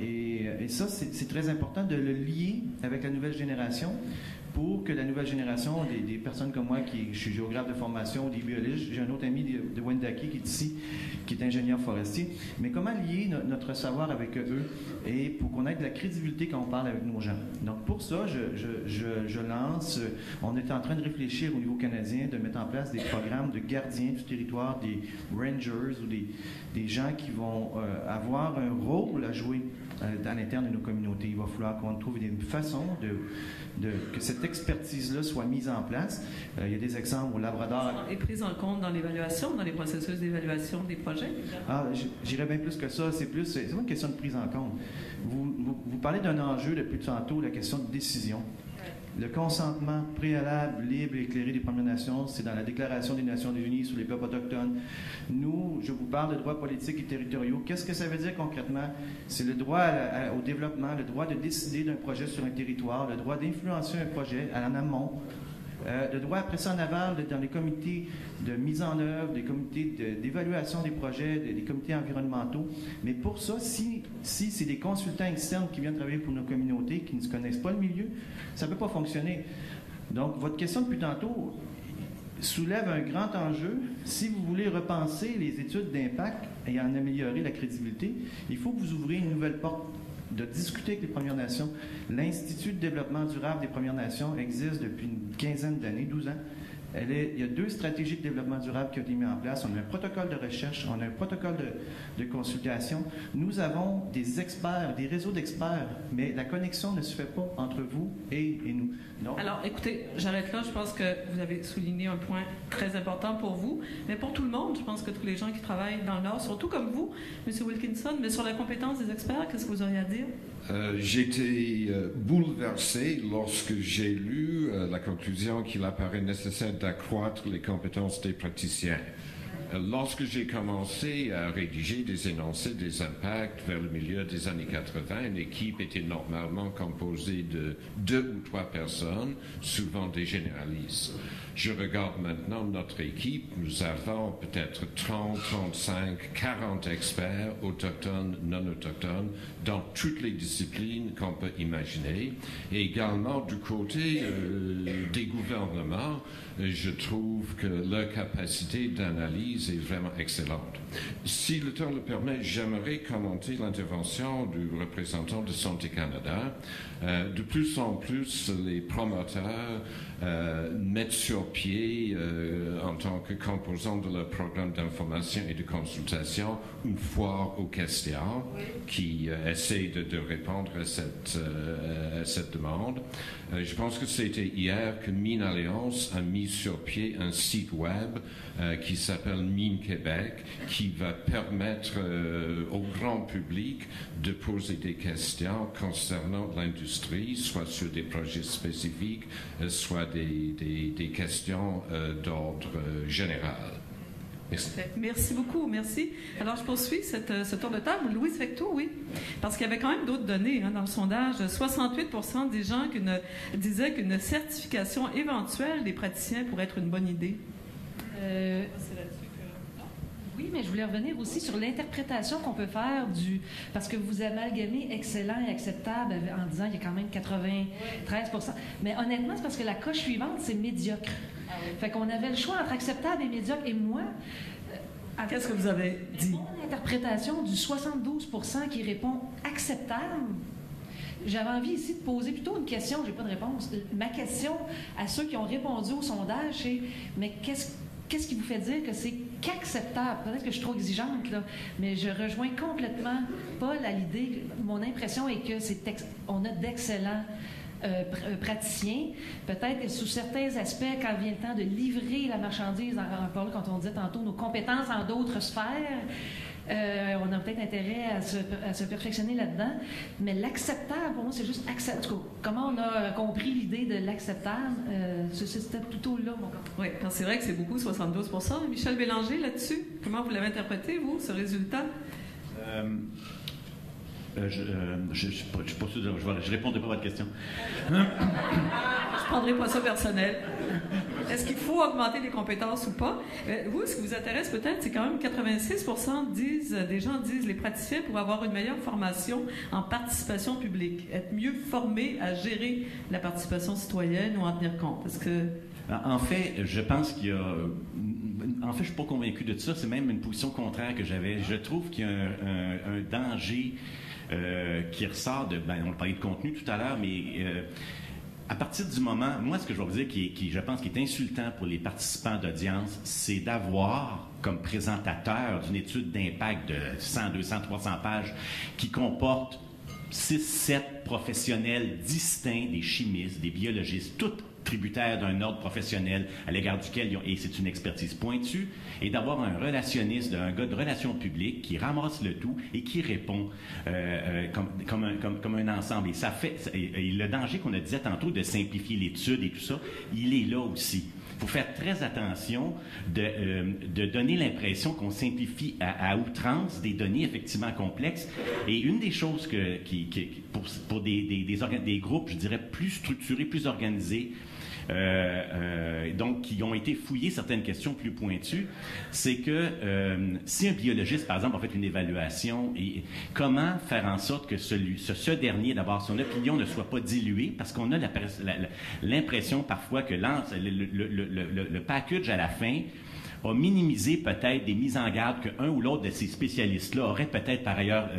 Et ça, c'est très important de le lier avec la nouvelle génération. pour que la nouvelle génération, des personnes comme moi, je suis géographe de formation, des biologistes, j'ai un autre ami de Wendake qui est ici, qui est ingénieur forestier, mais comment lier notre savoir avec eux et pour qu'on ait de la crédibilité quand on parle avec nos gens. Donc pour ça, je lance, on est en train de réfléchir au niveau canadien, de mettre en place des programmes de gardiens du territoire, des rangers ou des gens qui vont avoir un rôle à jouer à l'interne de nos communautés. Il va falloir qu'on trouve une façon que cette expertise-là soit mise en place. Il y a des exemples au Labrador. Et prise en compte dans l'évaluation, dans les processus d'évaluation des projets? J'irais bien plus que ça. C'est pas une question de prise en compte. Vous parlez d'un enjeu depuis tantôt, la question de décision. Le consentement préalable, libre et éclairé des Premières Nations, c'est dans la Déclaration des Nations Unies sur les peuples autochtones. Nous, je vous parle de droits politiques et territoriaux. Qu'est-ce que ça veut dire concrètement? C'est le droit au développement, le droit de décider d'un projet sur un territoire, le droit d'influencer un projet en amont, le droit après ça en aval dans les comités de mise en œuvre, des comités d'évaluation des projets, des comités environnementaux. Mais pour ça, si c'est des consultants externes qui viennent travailler pour nos communautés, qui ne se connaissent pas le milieu, ça ne peut pas fonctionner. Donc, votre question depuis tantôt soulève un grand enjeu. Si vous voulez repenser les études d'impact et en améliorer la crédibilité, il faut que vous ouvriez une nouvelle porte de discuter avec les Premières Nations. L'Institut de développement durable des Premières Nations existe depuis une quinzaine d'années, 12 ans. Il y a 2 stratégies de développement durable qui ont été mises en place. On a un protocole de recherche, on a un protocole de consultation. Nous avons des experts, des réseaux d'experts, mais la connexion ne se fait pas entre vous et nous. Donc, alors, écoutez, j'arrête là. Je pense que vous avez souligné un point très important pour vous, mais pour tout le monde. Je pense que tous les gens qui travaillent dans le Nord, surtout comme vous, M. Wilkinson, mais sur la compétence des experts, qu'est-ce que vous auriez à dire? J'étais bouleversé lorsque j'ai lu la conclusion qu'il apparaît nécessaire d'accroître les compétences des praticiens. Lorsque j'ai commencé à rédiger des énoncés des impacts vers le milieu des années 80, une équipe était normalement composée de 2 ou 3 personnes, souvent des généralistes. Je regarde maintenant notre équipe, nous avons peut-être 30, 35, 40 experts, autochtones, non autochtones, dans toutes les disciplines qu'on peut imaginer. Et également du côté des gouvernements, je trouve que leur capacité d'analyse est vraiment excellente. Si le temps le permet, j'aimerais commenter l'intervention du représentant de Santé Canada. De plus en plus, les promoteurs mettent sur pied, en tant que composant de leur programme d'information et de consultation, une foire aux questions qui essaie de répondre à cette demande. Je pense que c'était hier que Mine Alliance a mis sur pied un site web qui s'appelle Mine Québec, qui va permettre au grand public de poser des questions concernant l'industrie, soit sur des projets spécifiques, soit des questions d'ordre général. Merci. Merci beaucoup, merci. Alors, je poursuis ce tour de table. Louise Fecteau, oui. Parce qu'il y avait quand même d'autres données dans le sondage. 68% des gens disaient qu'une certification éventuelle des praticiens pourrait être une bonne idée. Oui, mais je voulais revenir aussi sur l'interprétation qu'on peut faire parce que vous amalgamez excellent et acceptable en disant qu'il y a quand même 93%. Mais honnêtement, c'est parce que la coche suivante, c'est médiocre. Fait qu'on avait le choix entre acceptable et médiocre. Et moi, qu'est-ce que vous avez dit? Mon interprétation du 72% qui répond acceptable, j'avais envie ici de poser plutôt une question, j'ai pas de réponse. Ma question à ceux qui ont répondu au sondage, c'est mais qu'est-ce qui vous fait dire que c'est qu'acceptable? Peut-être que je suis trop exigeante, là, mais je rejoins complètement Paul à l'idée. Mon impression est que on a d'excellents praticiens. Peut-être sous certains aspects, quand vient le temps de livrer la marchandise, encore là, quand on disait tantôt nos compétences dans d'autres sphères, on a peut-être intérêt à se perfectionner là-dedans. Mais l'acceptable, pour moi, c'est juste acceptable. Comment on a compris l'idée de l'acceptable? C'était plutôt là, mon gars. Oui, c'est vrai que c'est beaucoup, 72%. Michel Bélanger, là-dessus, comment vous l'avez interprété, vous, ce résultat? Je suis pas sûr, je répondrai pas à votre question. Je prendrai pas ça personnel. Est-ce qu'il faut augmenter les compétences ou pas? Vous, ce qui vous intéresse peut-être, c'est quand même 86% des gens disent les praticiens pour avoir une meilleure formation en participation publique, être mieux formés à gérer la participation citoyenne ou en tenir compte. Est-ce que... En fait, je pense qu'il y a... En fait, je ne suis pas convaincu de ça. C'est même une position contraire que j'avais. Je trouve qu'il y a un danger qui ressort de... on parlait de contenu tout à l'heure, mais à partir du moment... Moi, ce que je vais vous dire qui je pense qui est insultant pour les participants d'audience, c'est d'avoir comme présentateur d'une étude d'impact de 100, 200, 300 pages qui comporte 6, 7 professionnels distincts, des chimistes, des biologistes, toutes tributaires d'un ordre professionnel à l'égard duquel et c'est une expertise pointue, et d'avoir un relationniste, un gars de relations publiques qui ramasse le tout et qui répond comme un ensemble. Et ça fait et le danger qu'on a disait tantôt de simplifier l'étude et tout ça, il est là aussi. Il faut faire très attention de donner l'impression qu'on simplifie à outrance des données effectivement complexes. Et une des choses pour des groupes, je dirais, plus structurés, plus organisés, donc qui ont été fouillés certaines questions plus pointues, c'est que si un biologiste, par exemple, a fait une évaluation, comment faire en sorte que ce dernier, d'abord, son opinion ne soit pas diluée, parce qu'on a l'impression parfois que le package à la fin a minimisé peut-être des mises en garde qu'un ou l'autre de ces spécialistes-là aurait peut-être par ailleurs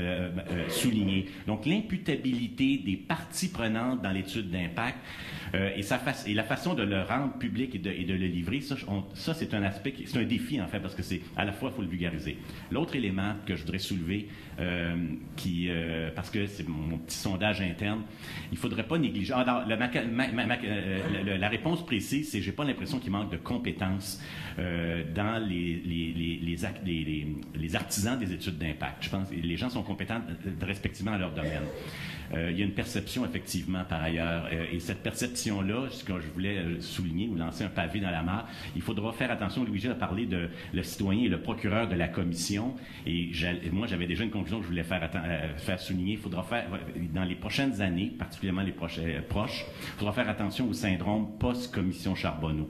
souligné. Donc l'imputabilité des parties prenantes dans l'étude d'impact et la façon de le rendre public et de le livrer, ça c'est un aspect, c'est un défi en fait, parce que c'est à la fois il faut le vulgariser. L'autre élément que je voudrais soulever, parce que c'est mon petit sondage interne, il ne faudrait pas négliger. La réponse précise, c'est j'ai pas l'impression qu'il manque de compétences dans les artisans des études d'impact. Je pense que les gens sont compétents respectivement à leur domaine. Il y a une perception, effectivement, par ailleurs. Et cette perception-là, ce que je voulais souligner ou lancer un pavé dans la mare, il faudra faire attention. Luigi a parlé de le citoyen et le procureur de la commission. Et moi, j'avais déjà une conclusion que je voulais faire souligner. Il faudra faire, dans les prochaines années, particulièrement les proches, il faudra faire attention au syndrome post-commission Charbonneau.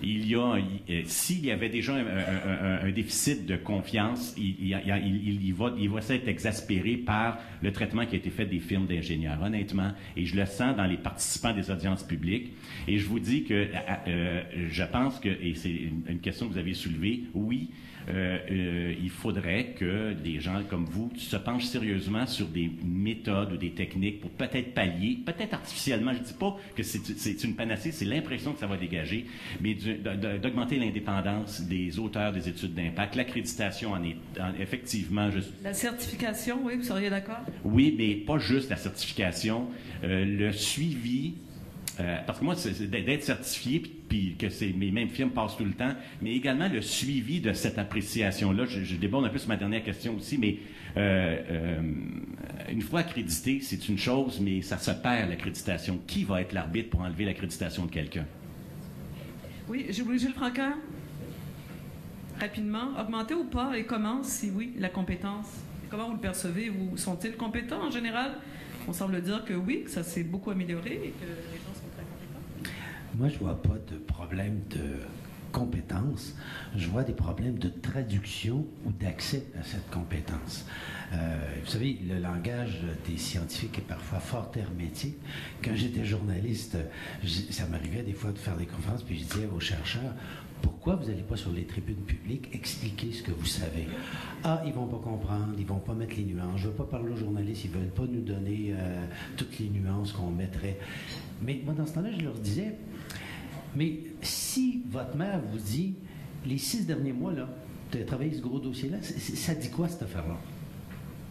S'il y avait déjà un déficit de confiance, il va s'être exaspéré par le traitement qui a été fait des firmes d'ingénieurs, honnêtement, et je le sens dans les participants des audiences publiques. Et je vous dis que je pense que, et c'est une question que vous avez soulevée, oui, il faudrait que des gens comme vous se penchent sérieusement sur des méthodes ou des techniques pour peut-être pallier, peut-être artificiellement, je ne dis pas que c'est une panacée, c'est l'impression que ça va dégager, mais d'augmenter l'indépendance des auteurs des études d'impact. L'accréditation effectivement... La certification, oui, vous seriez d'accord? Oui, mais pas juste la certification, le suivi... parce que moi, d'être certifié, puis que mes mêmes firmes passent tout le temps, mais également le suivi de cette appréciation-là. Je déborde un peu sur ma dernière question aussi, mais une fois accrédité, c'est une chose, mais ça se perd, l'accréditation. Qui va être l'arbitre pour enlever l'accréditation de quelqu'un? Oui, Gilles Francaire. Rapidement, augmenter ou pas, et comment, si oui, la compétence? Comment vous le percevez? Sont-ils compétents en général? On semble dire que oui, que ça s'est beaucoup amélioré et que les gens sont très compétents. Moi, je ne vois pas de problème de compétence. Je vois des problèmes de traduction ou d'accès à cette compétence. Vous savez, le langage des scientifiques est parfois fort hermétique. Quand j'étais journaliste, ça m'arrivait des fois de faire des conférences, puis je disais aux chercheurs, pourquoi vous n'allez pas sur les tribunes publiques expliquer ce que vous savez? Ah, ils vont pas comprendre, ils vont pas mettre les nuances. Je veux pas parler aux journalistes, ils veulent pas nous donner toutes les nuances qu'on mettrait. Mais moi, dans ce temps-là, je leur disais, mais si votre mère vous dit, les 6 derniers mois, là, tu as travaillé ce gros dossier-là, ça dit quoi, cette affaire-là?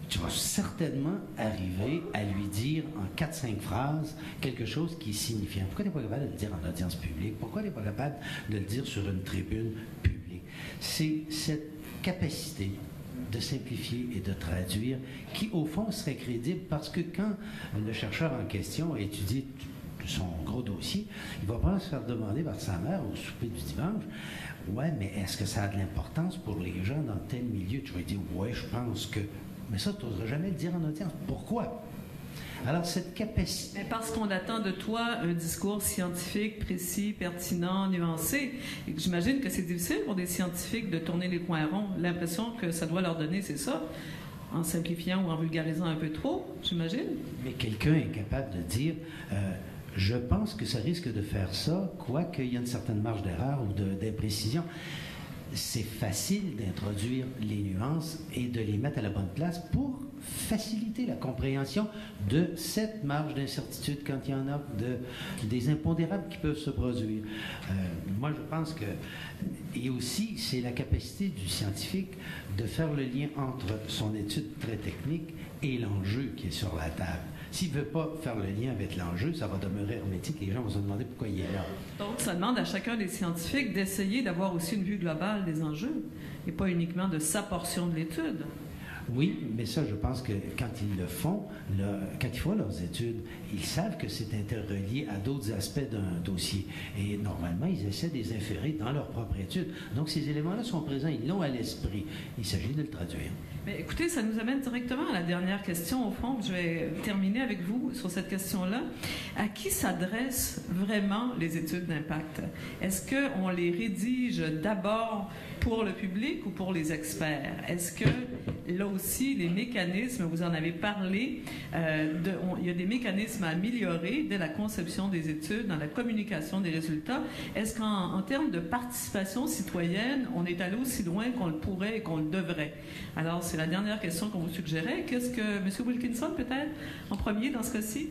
Tu vas certainement arriver à lui dire en 4-5 phrases quelque chose qui est signifiant. Pourquoi tu n'es pas capable de le dire en audience publique? Pourquoi tu n'es pas capable de le dire sur une tribune publique? C'est cette capacité de simplifier et de traduire qui, au fond, serait crédible parce que quand le chercheur en question a étudié son gros dossier, il va pas se faire demander par sa mère au souper du dimanche, ouais, mais est-ce que ça a de l'importance pour les gens dans tel milieu? Tu vas dire, ouais, je pense que... Mais ça, tu n'oseras jamais le dire en audience. Pourquoi? Alors, cette capacité... Mais parce qu'on attend de toi un discours scientifique, précis, pertinent, nuancé, et que j'imagine que c'est difficile pour des scientifiques de tourner les coins ronds. L'impression que ça doit leur donner, c'est ça, en simplifiant ou en vulgarisant un peu trop, j'imagine. Mais quelqu'un est capable de dire... je pense que ça risque de faire ça, quoique il y a une certaine marge d'erreur ou d'imprécision. C'est facile d'introduire les nuances et de les mettre à la bonne place pour faciliter la compréhension de cette marge d'incertitude quand il y en a, des impondérables qui peuvent se produire. Moi, je pense que... Et aussi, c'est la capacité du scientifique de faire le lien entre son étude très technique et l'enjeu qui est sur la table. S'il ne veut pas faire le lien avec l'enjeu, ça va demeurer hermétique. Les gens vont se demander pourquoi il est là. Donc, ça demande à chacun des scientifiques d'essayer d'avoir aussi une vue globale des enjeux et pas uniquement de sa portion de l'étude. Oui, mais ça, je pense que quand ils le font, quand ils font leurs études, ils savent que c'est interrelié à d'autres aspects d'un dossier. Et normalement, ils essaient de les inférer dans leur propre étude. Donc, ces éléments-là sont présents, ils l'ont à l'esprit. Il s'agit de le traduire. Mais écoutez, ça nous amène directement à la dernière question, au fond. Je vais terminer avec vous sur cette question-là. À qui s'adressent vraiment les études d'impact? Est-ce qu'on les rédige d'abord pour le public ou pour les experts? Est-ce que, là aussi, les mécanismes, vous en avez parlé, il y a des mécanismes à améliorer dès la conception des études, dans la communication des résultats. Est-ce qu'en termes de participation citoyenne, on est allé aussi loin qu'on le pourrait et qu'on le devrait? Alors, c'est la dernière question qu'on vous suggérait. Qu'est-ce que, M. Wilkinson, peut-être, en premier dans ce cas-ci?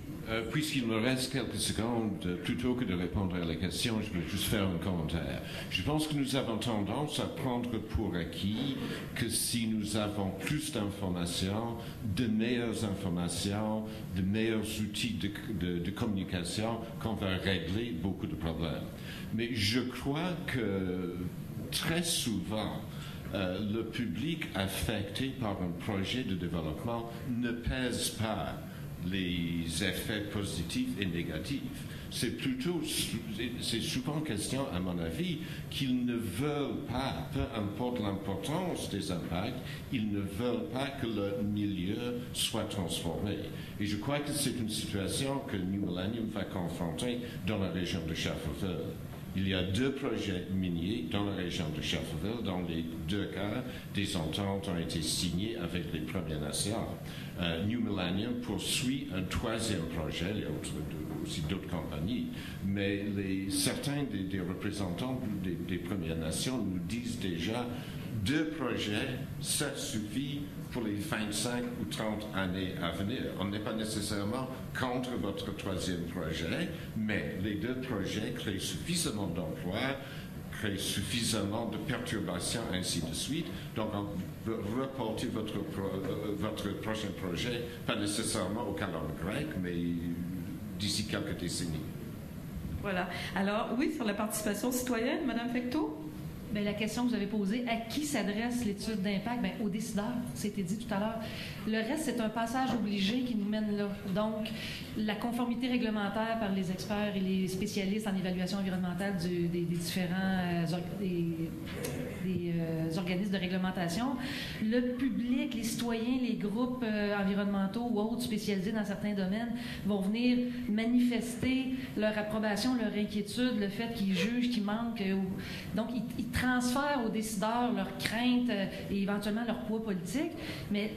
Puisqu'il me reste quelques secondes, plutôt que de répondre à la question, je vais juste faire un commentaire. Je pense que nous avons tendance à prendre pour acquis que si nous avons plus d'informations, de meilleures informations, de meilleurs outils de communication, qu'on va régler beaucoup de problèmes. Mais je crois que très souvent, le public affecté par un projet de développement ne pèse pas les effets positifs et négatifs. C'est souvent question, à mon avis, qu'ils ne veulent pas, peu importe l'importance des impacts, ils ne veulent pas que le milieu soit transformé. Et je crois que c'est une situation que New Millennium va confronter dans la région de Schefferville. Il y a 2 projets miniers dans la région de Schefferville. Dans les 2 cas, des ententes ont été signées avec les Premières Nations. New Millennium poursuit un 3e projet, il y a aussi d'autres compagnies, mais certains des représentants des Premières Nations nous disent déjà 2 projets, ça suffit pour les 25 ou 30 années à venir. On n'est pas nécessairement contre votre 3e projet, mais les 2 projets créent suffisamment d'emplois, créent suffisamment de perturbations, ainsi de suite. Donc, on peut reporter votre prochain projet, pas nécessairement au calendrier grec, mais d'ici quelques décennies. Voilà. Alors, oui, sur la participation citoyenne, Mme Fecteau? Bien, la question que vous avez posée, à qui s'adresse l'étude d'impact? Bien, aux décideurs, c'était dit tout à l'heure. Le reste, c'est un passage obligé qui nous mène là. Donc, la conformité réglementaire par les experts et les spécialistes en évaluation environnementale des différents organismes de réglementation, le public, les citoyens, les groupes environnementaux ou autres spécialisés dans certains domaines vont venir manifester leur approbation, leur inquiétude, le fait qu'ils jugent qu'il manque. Donc, ils transfèrent aux décideurs leurs craintes et éventuellement leur poids politique. Mais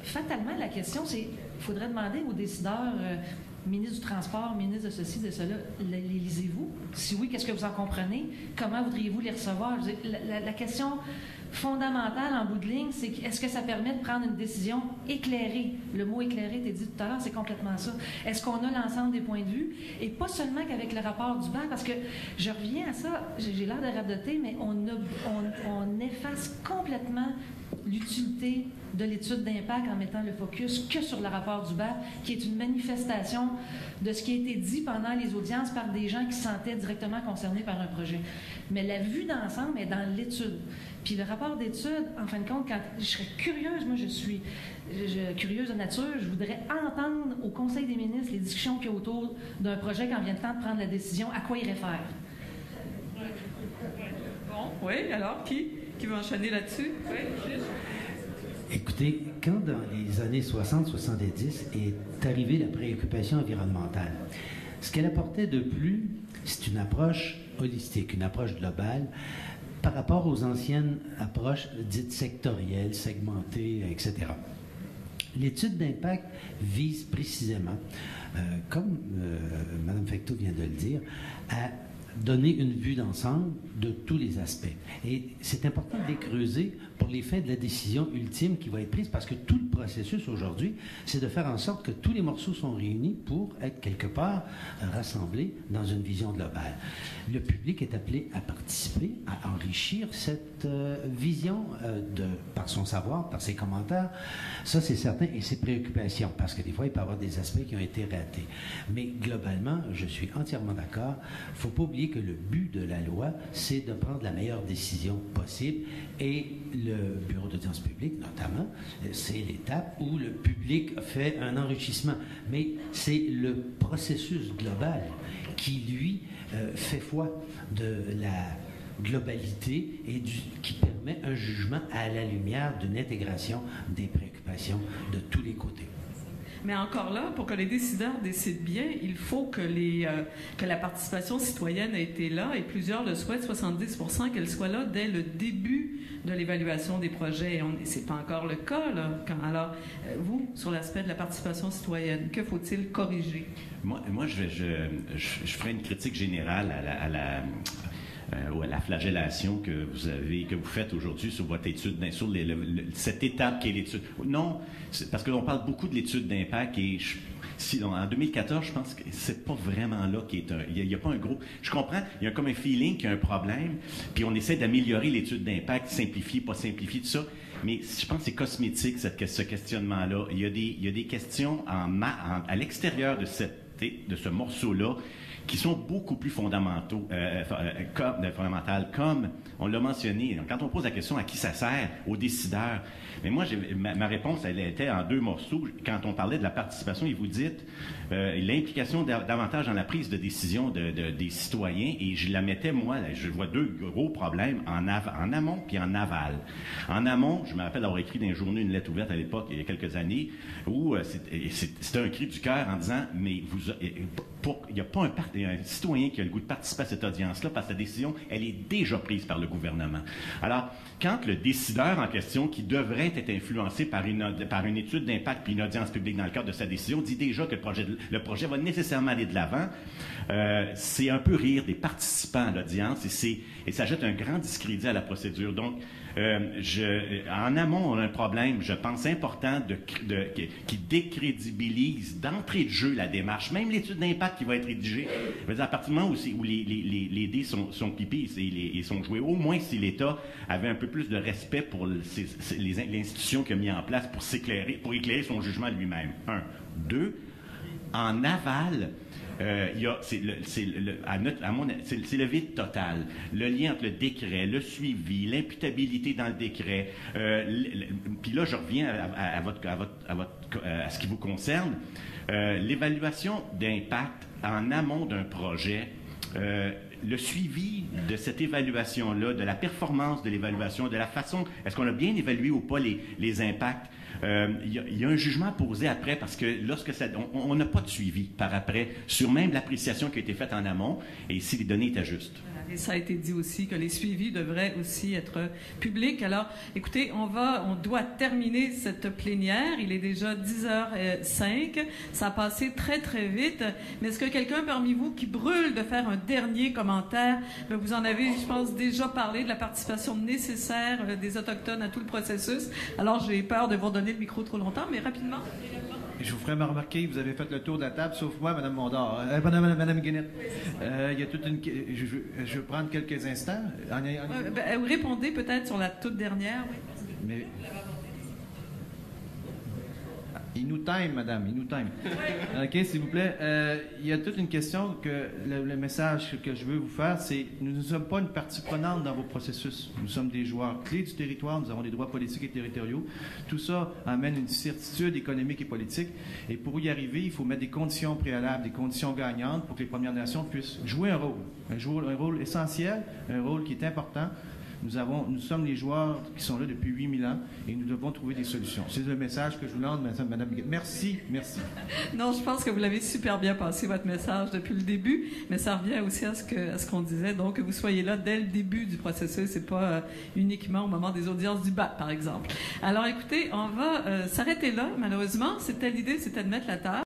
fatalement, la question, c'est il faudrait demander aux décideurs, ministre du Transport, ministre de ceci, de cela, les lisez-vous? Si oui, qu'est-ce que vous en comprenez? Comment voudriez-vous les recevoir? Je veux dire, la question fondamentale en bout de ligne, c'est est-ce que ça permet de prendre une décision éclairée? Le mot éclairé, t'es dit tout à l'heure, c'est complètement ça. Est-ce qu'on a l'ensemble des points de vue? Et pas seulement qu'avec le rapport du BAC, parce que je reviens à ça, j'ai l'air de radoter, mais on efface complètement l'utilité de l'étude d'impact en mettant le focus que sur le rapport du BAC, qui est une manifestation de ce qui a été dit pendant les audiences par des gens qui se sentaient directement concernés par un projet. Mais la vue d'ensemble est dans l'étude. Puis le rapport d'étude, en fin de compte, quand je serais curieuse, moi je suis curieuse de nature, je voudrais entendre au Conseil des ministres les discussions qu'il y a autour d'un projet quand vient le temps de prendre la décision, à quoi il réfère. Bon, oui, alors qui veut enchaîner là-dessus? Oui, Écoutez, quand dans les années 60-70 est arrivée la préoccupation environnementale, ce qu'elle apportait de plus, c'est une approche holistique, une approche globale par rapport aux anciennes approches dites sectorielles, segmentées, etc. L'étude d'impact vise précisément, comme Mme Fecteau vient de le dire, à donner une vue d'ensemble de tous les aspects. Et c'est important de les creuser pour les fins de la décision ultime qui va être prise, parce que tout le processus aujourd'hui, c'est de faire en sorte que tous les morceaux sont réunis pour être quelque part rassemblés dans une vision globale. Le public est appelé à participer, à enrichir cette vision par son savoir, par ses commentaires. Ça, c'est certain, et ses préoccupations, parce que des fois, il peut y avoir des aspects qui ont été ratés. Mais globalement, je suis entièrement d'accord. Il ne faut pas oublier que le but de la loi, c'est de prendre la meilleure décision possible, et le bureau d'audience publique, notamment, c'est l'étape où le public fait un enrichissement. Mais c'est le processus global qui, lui, fait foi de la globalité et qui permet un jugement à la lumière d'une intégration des préoccupations de tous les côtés. Mais encore là, pour que les décideurs décident bien, il faut que la participation citoyenne ait été là, et plusieurs le souhaitent, 70%, qu'elle soit là dès le début de l'évaluation des projets. C'est pas encore le cas, là. Alors, vous, sur l'aspect de la participation citoyenne, que faut-il corriger? Moi je ferai une critique générale à la flagellation que vous faites aujourd'hui sur votre étude, sur cette étape qui est l'étude. Non, parce qu'on parle beaucoup de l'étude d'impact, et en 2014, je pense que c'est pas vraiment là qu'il est il n'y a pas un gros... Je comprends, il y a comme un feeling qu'il y a un problème, puis on essaie d'améliorer l'étude d'impact, simplifier, pas simplifier, tout ça, mais je pense que c'est cosmétique, ce questionnement-là. Il y a des questions à l'extérieur de ce morceau-là qui sont beaucoup plus fondamentales, comme on l'a mentionné. Quand on pose la question à qui ça sert, aux décideurs, mais moi, ma réponse, elle était en deux morceaux. Quand on parlait de la participation, et vous dites l'implication davantage dans la prise de décision des citoyens, et je la mettais, moi, je vois deux gros problèmes en amont puis en aval. En amont, je me rappelle d'avoir écrit dans un journal une lettre ouverte à l'époque, il y a quelques années, où c'était un cri du cœur en disant, mais il n'y a pas un citoyen qui a le goût de participer à cette audience-là, parce que la décision, elle est déjà prise par le gouvernement. Alors, quand le décideur en question, qui devrait être influencé par une étude d'impact puis une audience publique dans le cadre de sa décision, dit déjà que le projet va nécessairement aller de l'avant, c'est un peu rire des participants à l'audience, et ça jette un grand discrédit à la procédure. Donc, en amont, on a un problème, je pense, important qui décrédibilise d'entrée de jeu la démarche, même l'étude d'impact qui va être rédigée. Je veux dire, à partir du moment où les dés sont pipés et sont joués, au moins si l'État avait un peu plus de respect pour l'institution qu'il a mis en place pour éclairer son jugement lui-même. Un. Deux, en aval, c'est le vide total. Le lien entre le décret, le suivi, l'imputabilité dans le décret. Puis là, je reviens à ce qui vous concerne. L'évaluation d'impact en amont d'un projet, le suivi de cette évaluation-là, de la performance de l'évaluation, de la façon, est-ce qu'on a bien évalué ou pas les impacts? Il y a un jugement posé après, parce que on n'a pas de suivi par après sur même l'appréciation qui a été faite en amont, et si les données étaient justes. Et ça a été dit aussi que les suivis devraient aussi être publics. Alors, écoutez, on doit terminer cette plénière. Il est déjà 10h05. Ça a passé très, très vite. Mais est-ce que quelqu'un parmi vous qui brûle de faire un dernier commentaire? Vous en avez, je pense, déjà parlé de la participation nécessaire des Autochtones à tout le processus. Alors, j'ai peur de vous donner le micro trop longtemps, mais rapidement. Je vous ferai remarquer que vous avez fait le tour de la table, sauf moi, Mme Mondor. Mme Guénette. Il y a toute une... Je vais prendre quelques instants. Répondez peut-être sur la toute dernière. Oui. Mais... Il nous time, madame, il nous time. OK, s'il vous plaît. Il y a toute une question que le message que je veux vous faire, c'est nous ne sommes pas une partie prenante dans vos processus. Nous sommes des joueurs clés du territoire, nous avons des droits politiques et territoriaux. Tout ça amène une certitude économique et politique. Et pour y arriver, il faut mettre des conditions préalables, des conditions gagnantes pour que les Premières Nations puissent jouer un rôle. Un rôle essentiel, un rôle qui est important Nous sommes les joueurs qui sont là depuis 8000 ans et nous devons trouver des solutions. C'est le message que je vous lance, Madame Guette. Merci. Non, je pense que vous l'avez super bien passé, votre message, depuis le début, mais ça revient aussi à ce qu'on disait, donc que vous soyez là dès le début du processus et pas uniquement au moment des audiences du bac, par exemple. Alors écoutez, on va s'arrêter là, malheureusement. L'idée, c'était de mettre la table.